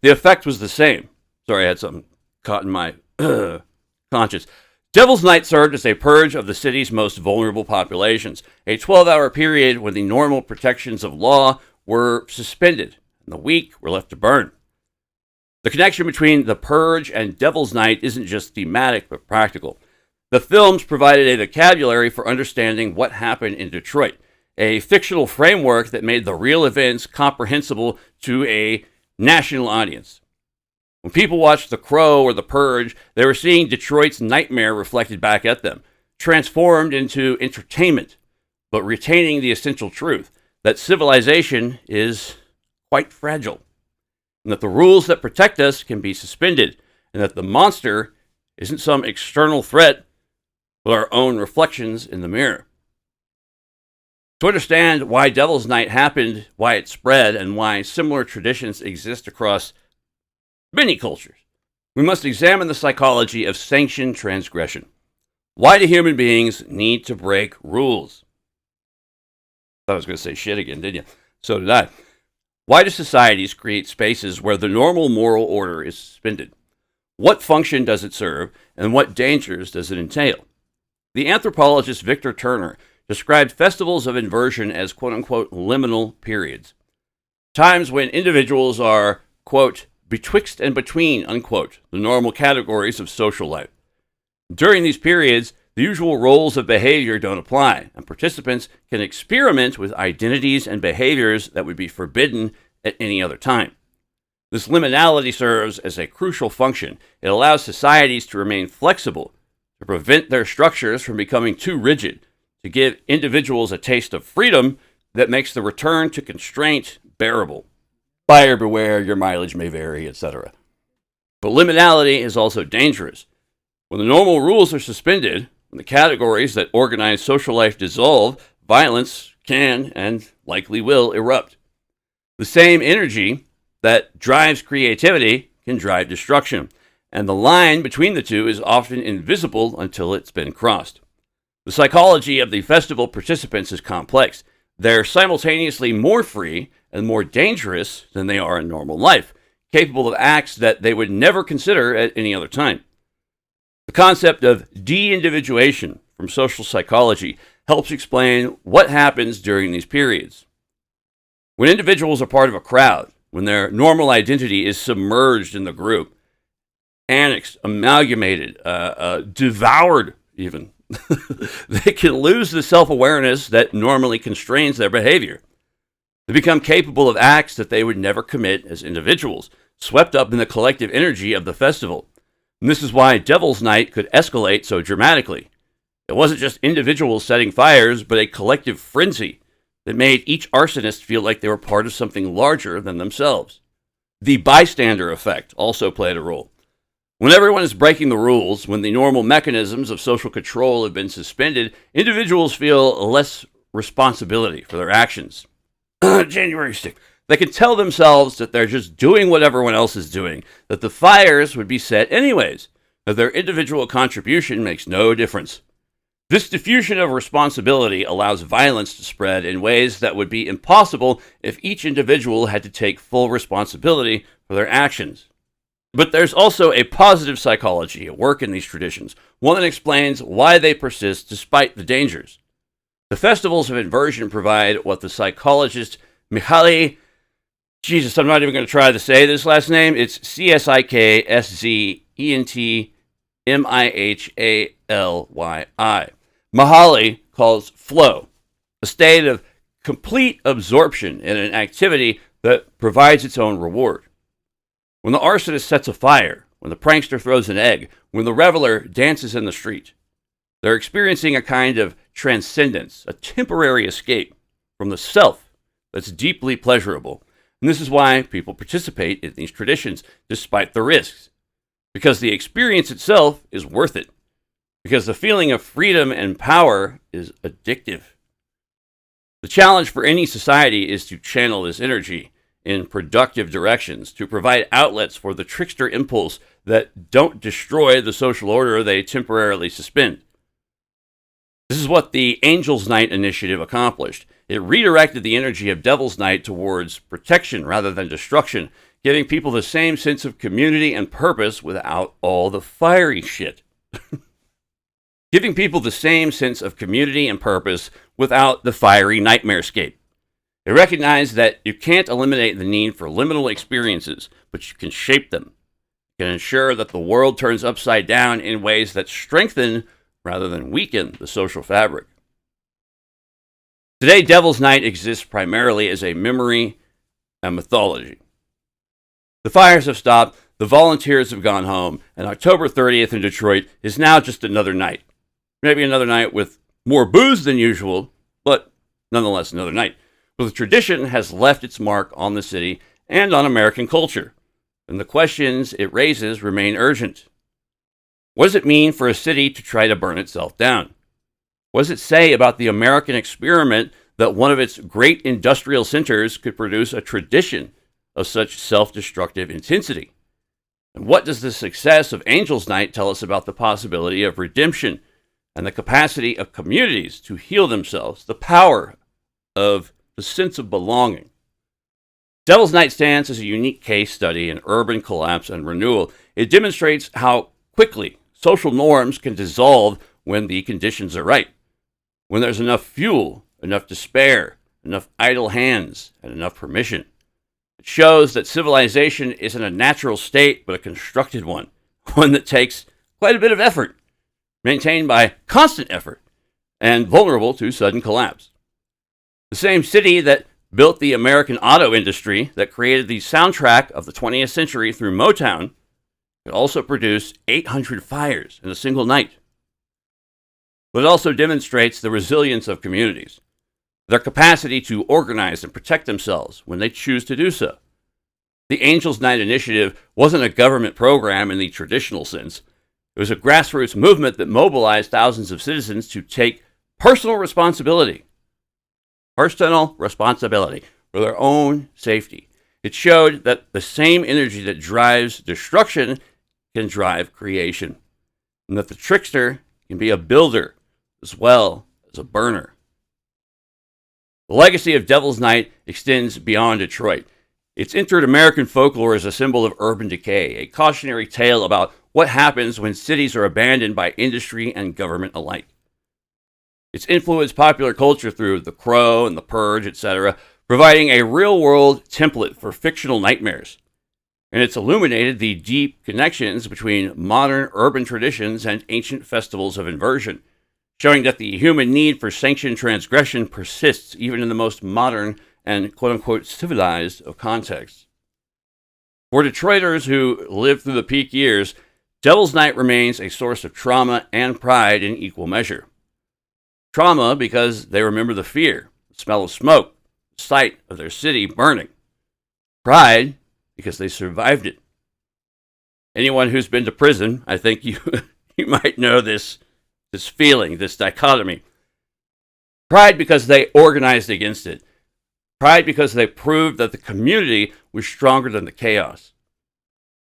effect was the same. Sorry, I had something caught in my conscience. Devil's Night served as a purge of the city's most vulnerable populations, a 12-hour period when the normal protections of law were suspended, and the weak were left to burn. The connection between the Purge and Devil's Night isn't just thematic, but practical. The films provided a vocabulary for understanding what happened in Detroit, a fictional framework that made the real events comprehensible to a national audience. When people watched The Crow or The Purge, they were seeing Detroit's nightmare reflected back at them, transformed into entertainment, but retaining the essential truth that civilization is quite fragile, and that the rules that protect us can be suspended, and that the monster isn't some external threat, but our own reflections in the mirror. To understand why Devil's Night happened, why it spread, and why similar traditions exist across many cultures, we must examine the psychology of sanctioned transgression. Why do human beings need to break rules? I thought I was going to say shit again, didn't you? So did I. Why do societies create spaces where the normal moral order is suspended? What function does it serve, and what dangers does it entail? The anthropologist Victor Turner described festivals of inversion as quote-unquote liminal periods, times when individuals are, quote, betwixt and between, unquote, the normal categories of social life. During these periods, the usual roles of behavior don't apply, and participants can experiment with identities and behaviors that would be forbidden at any other time. This liminality serves as a crucial function. It allows societies to remain flexible, to prevent their structures from becoming too rigid, to give individuals a taste of freedom that makes the return to constraint bearable. Buyer beware, your mileage may vary, etc. But liminality is also dangerous. When the normal rules are suspended, when the categories that organize social life dissolve, violence can and likely will erupt. The same energy that drives creativity can drive destruction, and the line between the two is often invisible until it's been crossed. The psychology of the festival participants is complex. They're simultaneously more free and more dangerous than they are in normal life, capable of acts that they would never consider at any other time. The concept of de-individuation from social psychology helps explain what happens during these periods. When individuals are part of a crowd, when their normal identity is submerged in the group, annexed, amalgamated, devoured even, they can lose the self-awareness that normally constrains their behavior. They become capable of acts that they would never commit as individuals, swept up in the collective energy of the festival. And this is why Devil's Night could escalate so dramatically. It wasn't just individuals setting fires, but a collective frenzy that made each arsonist feel like they were part of something larger than themselves. The bystander effect also played a role. When everyone is breaking the rules, when the normal mechanisms of social control have been suspended, individuals feel less responsibility for their actions. January 6th. They can tell themselves that they're just doing what everyone else is doing, that the fires would be set anyways, that their individual contribution makes no difference. This diffusion of responsibility allows violence to spread in ways that would be impossible if each individual had to take full responsibility for their actions. But there's also a positive psychology at work in these traditions, one that explains why they persist despite the dangers. The festivals of inversion provide what the psychologist Mihaly, Jesus, I'm not even going to try to say this last name, it's Cikszentemihally, Mihaly calls flow, a state of complete absorption in an activity that provides its own reward. When the arsonist sets a fire, when the prankster throws an egg, when the reveler dances in the street, they're experiencing a kind of transcendence, a temporary escape from the self that's deeply pleasurable. And this is why people participate in these traditions, despite the risks. Because the experience itself is worth it. Because the feeling of freedom and power is addictive. The challenge for any society is to channel this energy in productive directions, to provide outlets for the trickster impulse that don't destroy the social order they temporarily suspend. This is what the Angels' Night initiative accomplished. It redirected the energy of Devil's Night towards protection rather than destruction, giving people the same sense of community and purpose without all the fiery shit. Giving people the same sense of community and purpose without the fiery nightmarescape. It recognized that you can't eliminate the need for liminal experiences, but you can shape them. You can ensure that the world turns upside down in ways that strengthen rather than weaken the social fabric. Today, Devil's Night exists primarily as a memory and mythology. The fires have stopped, the volunteers have gone home, and October 30th in Detroit is now just another night. Maybe another night with more booze than usual, but nonetheless another night. But the tradition has left its mark on the city and on American culture, and the questions it raises remain urgent. What does it mean for a city to try to burn itself down? What does it say about the American experiment that one of its great industrial centers could produce a tradition of such self-destructive intensity? And what does the success of Angels' Night tell us about the possibility of redemption and the capacity of communities to heal themselves, the power of the sense of belonging? Devil's Night stands as a unique case study in urban collapse and renewal. It demonstrates how quickly social norms can dissolve when the conditions are right. When there's enough fuel, enough despair, enough idle hands, and enough permission. It shows that civilization isn't a natural state, but a constructed one. One that takes quite a bit of effort, maintained by constant effort, and vulnerable to sudden collapse. The same city that built the American auto industry, that created the soundtrack of the 20th century through Motown, could also produce 800 fires in a single night. But it also demonstrates the resilience of communities, their capacity to organize and protect themselves when they choose to do so. The Angels' Night initiative wasn't a government program in the traditional sense. It was a grassroots movement that mobilized thousands of citizens to take personal responsibility for their own safety. It showed that the same energy that drives destruction can drive creation, and that the trickster can be a builder as well as a burner. The legacy of Devil's Night extends beyond Detroit. It's entered American folklore as a symbol of urban decay, a cautionary tale about what happens when cities are abandoned by industry and government alike. It's influenced popular culture through The Crow and The Purge, etc., providing a real-world template for fictional nightmares. And it's illuminated the deep connections between modern urban traditions and ancient festivals of inversion, showing that the human need for sanctioned transgression persists even in the most modern and quote-unquote civilized of contexts. For Detroiters who lived through the peak years, Devil's Night remains a source of trauma and pride in equal measure. Trauma because they remember the fear, the smell of smoke, the sight of their city burning. Pride because they survived it. Anyone who's been to prison, I think you might know this feeling, this dichotomy. Pride because they organized against it. Pride because they proved that the community was stronger than the chaos.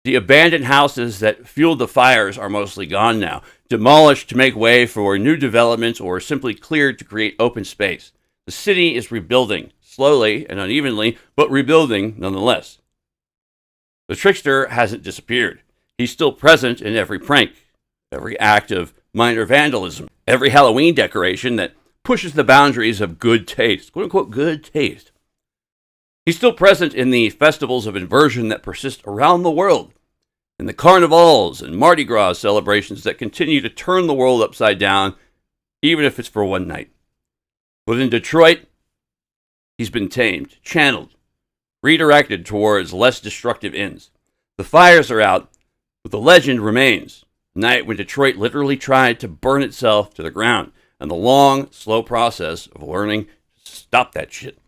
The abandoned houses that fueled the fires are mostly gone now. demolished to make way for new development, or simply cleared to create open space. The city is rebuilding, slowly and unevenly, but rebuilding nonetheless. The trickster hasn't disappeared. He's still present in every prank, every act of minor vandalism, every Halloween decoration that pushes the boundaries of good taste, quote-unquote good taste. He's still present in the festivals of inversion that persist around the world, in the Carnivales and Mardi Gras celebrations that continue to turn the world upside down, even if it's for one night. But in Detroit, he's been tamed, channeled, redirected towards less destructive ends. The fires are out, but the legend remains. The night when Detroit literally tried to burn itself to the ground, and the long, slow process of learning to stop that shit.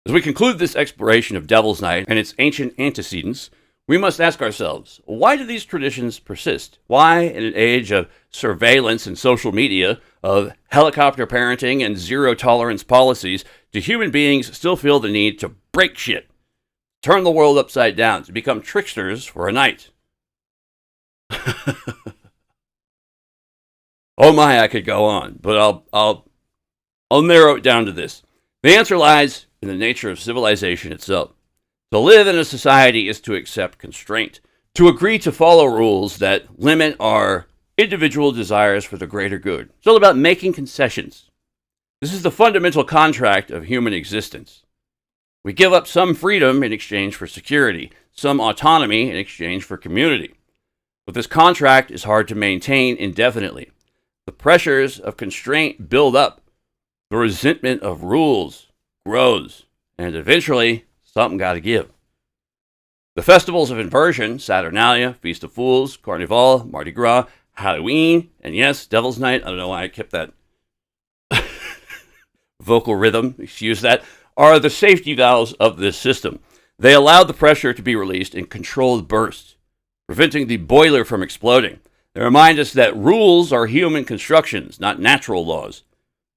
As we conclude this exploration of Devil's Night and its ancient antecedents, we must ask ourselves, why do these traditions persist? Why, in an age of surveillance and social media, of helicopter parenting and zero-tolerance policies, do human beings still feel the need to break shit, turn the world upside down, to become tricksters for a night? Oh my, I could go on, but I'll narrow it down to this. The answer lies in the nature of civilization itself. To live in a society is to accept constraint, to agree to follow rules that limit our individual desires for the greater good. It's all about making concessions. This is the fundamental contract of human existence. We give up some freedom in exchange for security, some autonomy in exchange for community. But this contract is hard to maintain indefinitely. The pressures of constraint build up. The resentment of rules grows. And eventually, something got to give. The festivals of inversion, Saturnalia, Feast of Fools, Carnivale, Mardi Gras, Halloween, and yes, Devil's Night, I don't know why I kept that vocal rhythm, excuse that, are the safety valves of this system. They allow the pressure to be released in controlled bursts, preventing the boiler from exploding. They remind us that rules are human constructions, not natural laws,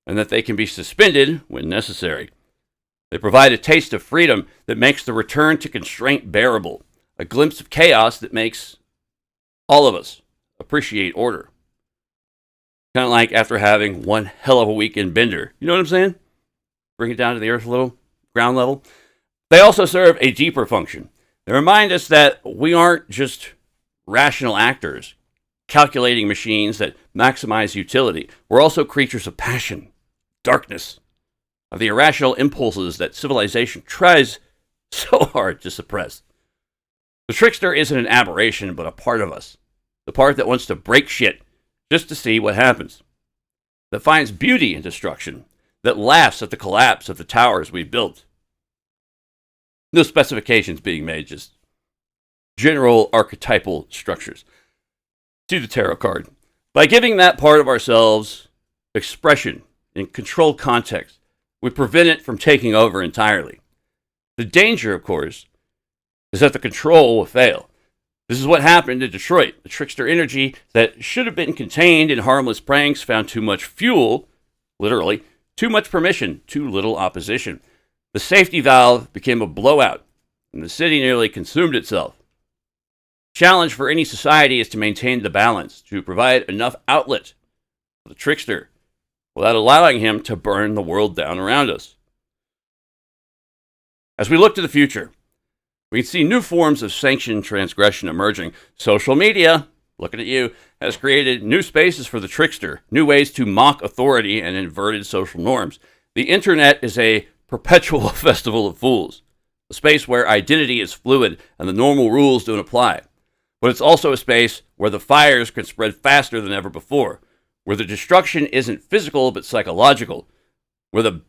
and that they can be suspended when necessary. They provide a taste of freedom that makes the return to constraint bearable, a glimpse of chaos that makes all of us appreciate order. Kind of like after having one hell of a weekend bender. You know what I'm saying? Bring it down to the earth a little, ground level. They also serve a deeper function. They remind us that we aren't just rational actors, calculating machines that maximize utility. We're also creatures of passion, darkness, of the irrational impulses that civilization tries so hard to suppress. The trickster isn't an aberration, but a part of us. The part that wants to break shit just to see what happens. That finds beauty in destruction. That laughs at the collapse of the towers we've built. No specifications being made, just general archetypal structures. To the tarot card. By giving that part of ourselves expression in controlled context, we prevent it from taking over entirely. The danger, of course, is that the control will fail. This is what happened in Detroit. The trickster energy that should have been contained in harmless pranks found too much fuel, literally, too much permission, too little opposition. The safety valve became a blowout, and the city nearly consumed itself. The challenge for any society is to maintain the balance, to provide enough outlet for the trickster, without allowing him to burn the world down around us. As we look to the future, we can see new forms of sanctioned transgression emerging. Social media, looking at you, has created new spaces for the trickster, new ways to mock authority and inverted social norms. The internet is a perpetual festival of fools, a space where identity is fluid and the normal rules don't apply. But it's also a space where the fires can spread faster than ever before, where the destruction isn't physical but psychological, where the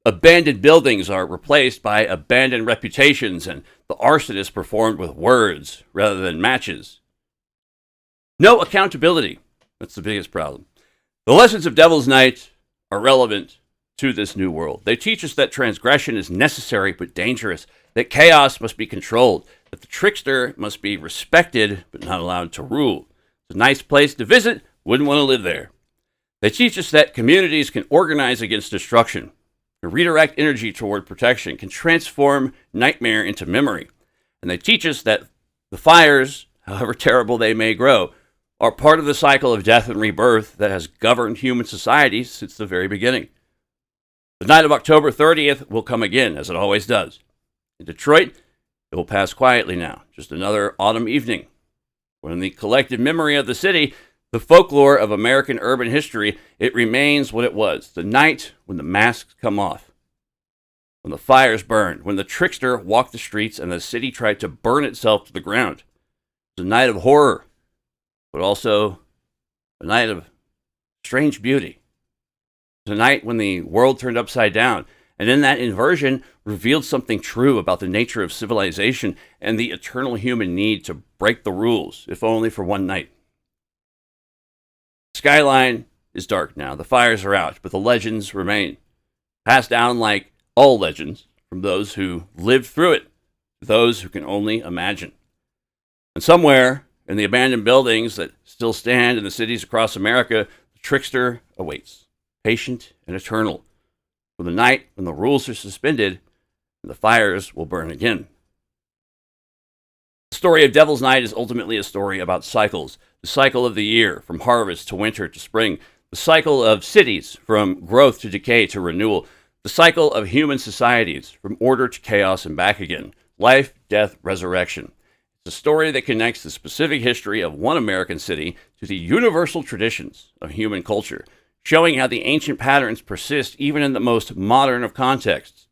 abandoned buildings are replaced by abandoned reputations and the arson is performed with words rather than matches. No accountability. That's the biggest problem. The lessons of Devil's Night are relevant to this new world. They teach us that transgression is necessary but dangerous, that chaos must be controlled, that the trickster must be respected but not allowed to rule. It's a nice place to visit, wouldn't want to live there. They teach us that communities can organize against destruction, can redirect energy toward protection, can transform nightmare into memory. And they teach us that the fires, however terrible they may grow, are part of the cycle of death and rebirth that has governed human society since the very beginning. The night of October 30th will come again, as it always does. In Detroit, it will pass quietly now, just another autumn evening, when in the collective memory of the city, the folklore of American urban history, it remains what it was, the night when the masks come off, when the fires burned, when the trickster walked the streets and the city tried to burn itself to the ground. It was a night of horror, but also a night of strange beauty. It was a night when the world turned upside down, and in that inversion revealed something true about the nature of civilization and the eternal human need to break the rules, if only for one night. The skyline is dark now, the fires are out, but the legends remain, passed down like all legends from those who lived through it to those who can only imagine. And somewhere in the abandoned buildings that still stand in the cities across America, the trickster awaits, patient and eternal, for the night when the rules are suspended and the fires will burn again. The story of Devil's Night is ultimately a story about cycles, the cycle of the year, from harvest to winter to spring, the cycle of cities, from growth to decay to renewal, the cycle of human societies, from order to chaos and back again, life, death, resurrection. It's a story that connects the specific history of one American city to the universal traditions of human culture, showing how the ancient patterns persist even in the most modern of contexts.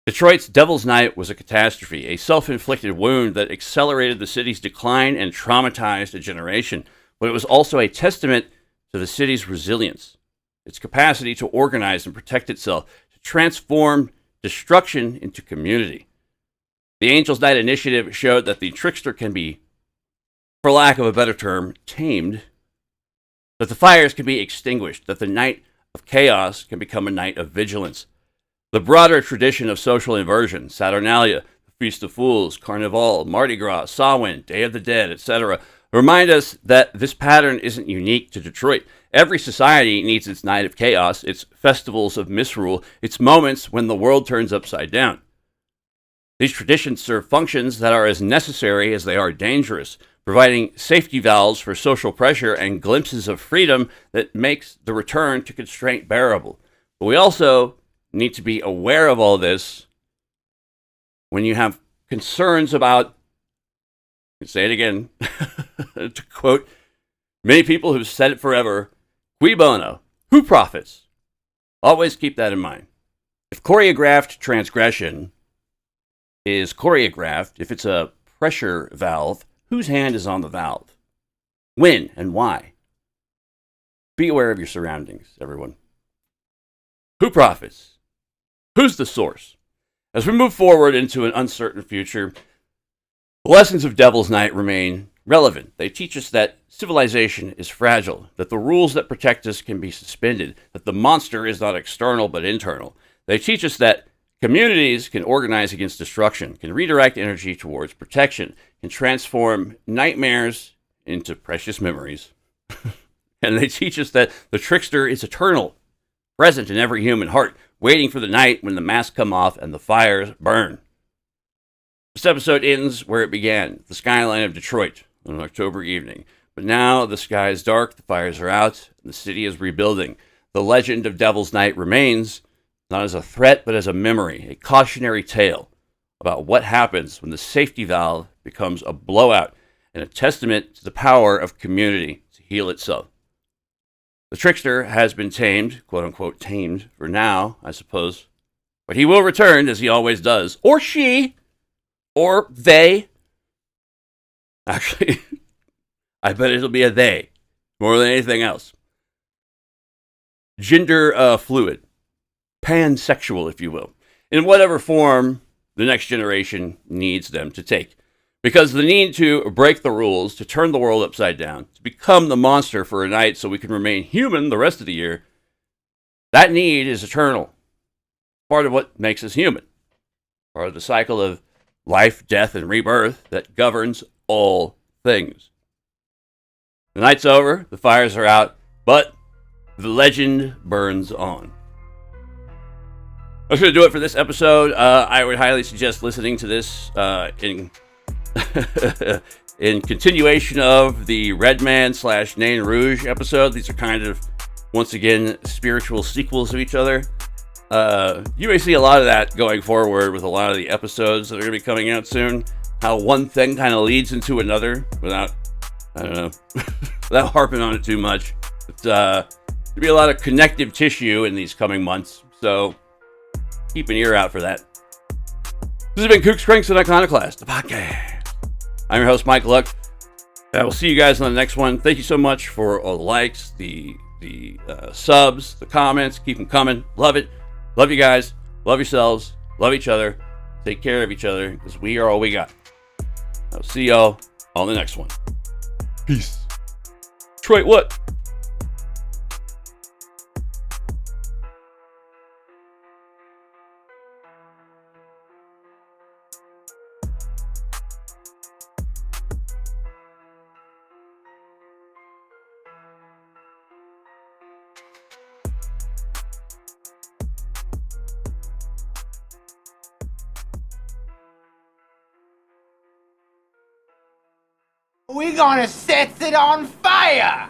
Detroit's Devil's Night was a catastrophe, a self-inflicted wound that accelerated the city's decline and traumatized a generation, but it was also a testament to the city's resilience, its capacity to organize and protect itself, to transform destruction into community. The Angels' Night initiative showed that the trickster can be, for lack of a better term, tamed, that the fires can be extinguished, that the night of chaos can become a night of vigilance. The broader tradition of social inversion, Saturnalia, the Feast of Fools, Carnivale, Mardi Gras, Samhain, Day of the Dead, etc., remind us that this pattern isn't unique to Detroit. Every society needs its night of chaos, its festivals of misrule, its moments when the world turns upside down. These traditions serve functions that are as necessary as they are dangerous, providing safety valves for social pressure and glimpses of freedom that makes the return to constraint bearable. But we also need to be aware of all this when you have concerns about, say it again, to quote many people who've said it forever, QUI BONO, who profits? Always keep that in mind. If choreographed transgression is choreographed, if it's a pressure valve, whose hand is on the valve? When and why? Be aware of your surroundings, everyone. Who profits? Who's the source? As we move forward into an uncertain future, the lessons of Devil's Night remain relevant. They teach us that civilization is fragile, that the rules that protect us can be suspended, that the monster is not external but internal. They teach us that communities can organize against destruction, can redirect energy towards protection, can transform nightmares into precious memories. And they teach us that the trickster is eternal, present in every human heart, waiting for the night when the masks come off and the fires burn. This episode ends where it began, the skyline of Detroit on an October evening. But now the sky is dark, the fires are out, and the city is rebuilding. The legend of Devil's Night remains, not as a threat, but as a memory, a cautionary tale about what happens when the safety valve becomes a blowout and a testament to the power of community to heal itself. The trickster has been tamed, quote-unquote tamed, for now, I suppose. But he will return, as he always does. Or she. Or they. Actually, I bet it'll be a they, more than anything else. Gender fluid. Pansexual, if you will. In whatever form the next generation needs them to take. Because the need to break the rules, to turn the world upside down, to become the monster for a night so we can remain human the rest of the year, that need is eternal. Part of what makes us human. Part of the cycle of life, death, and rebirth that governs all things. The night's over, the fires are out, but the legend burns on. That's going to do it for this episode. I would highly suggest listening to this in in continuation of the Redman / Nain Rouge episode. These are kind of, once again, spiritual sequels of each other. You may see a lot of that going forward with a lot of the episodes that are going to be coming out soon. How one thing kind of leads into another without, I don't know, without harping on it too much. But there'll be a lot of connective tissue in these coming months, so keep an ear out for that. This has been Kooks, Cranks, and Iconoclast, the podcast. I'm your host, Mike Luck. I will see you guys on the next one. Thank you so much for all the likes, the subs, the comments. Keep them coming. Love it. Love you guys. Love yourselves. Love each other. Take care of each other, because we are all we got. I'll see y'all on the next one. Peace. Detroit, what? We're gonna set it on fire!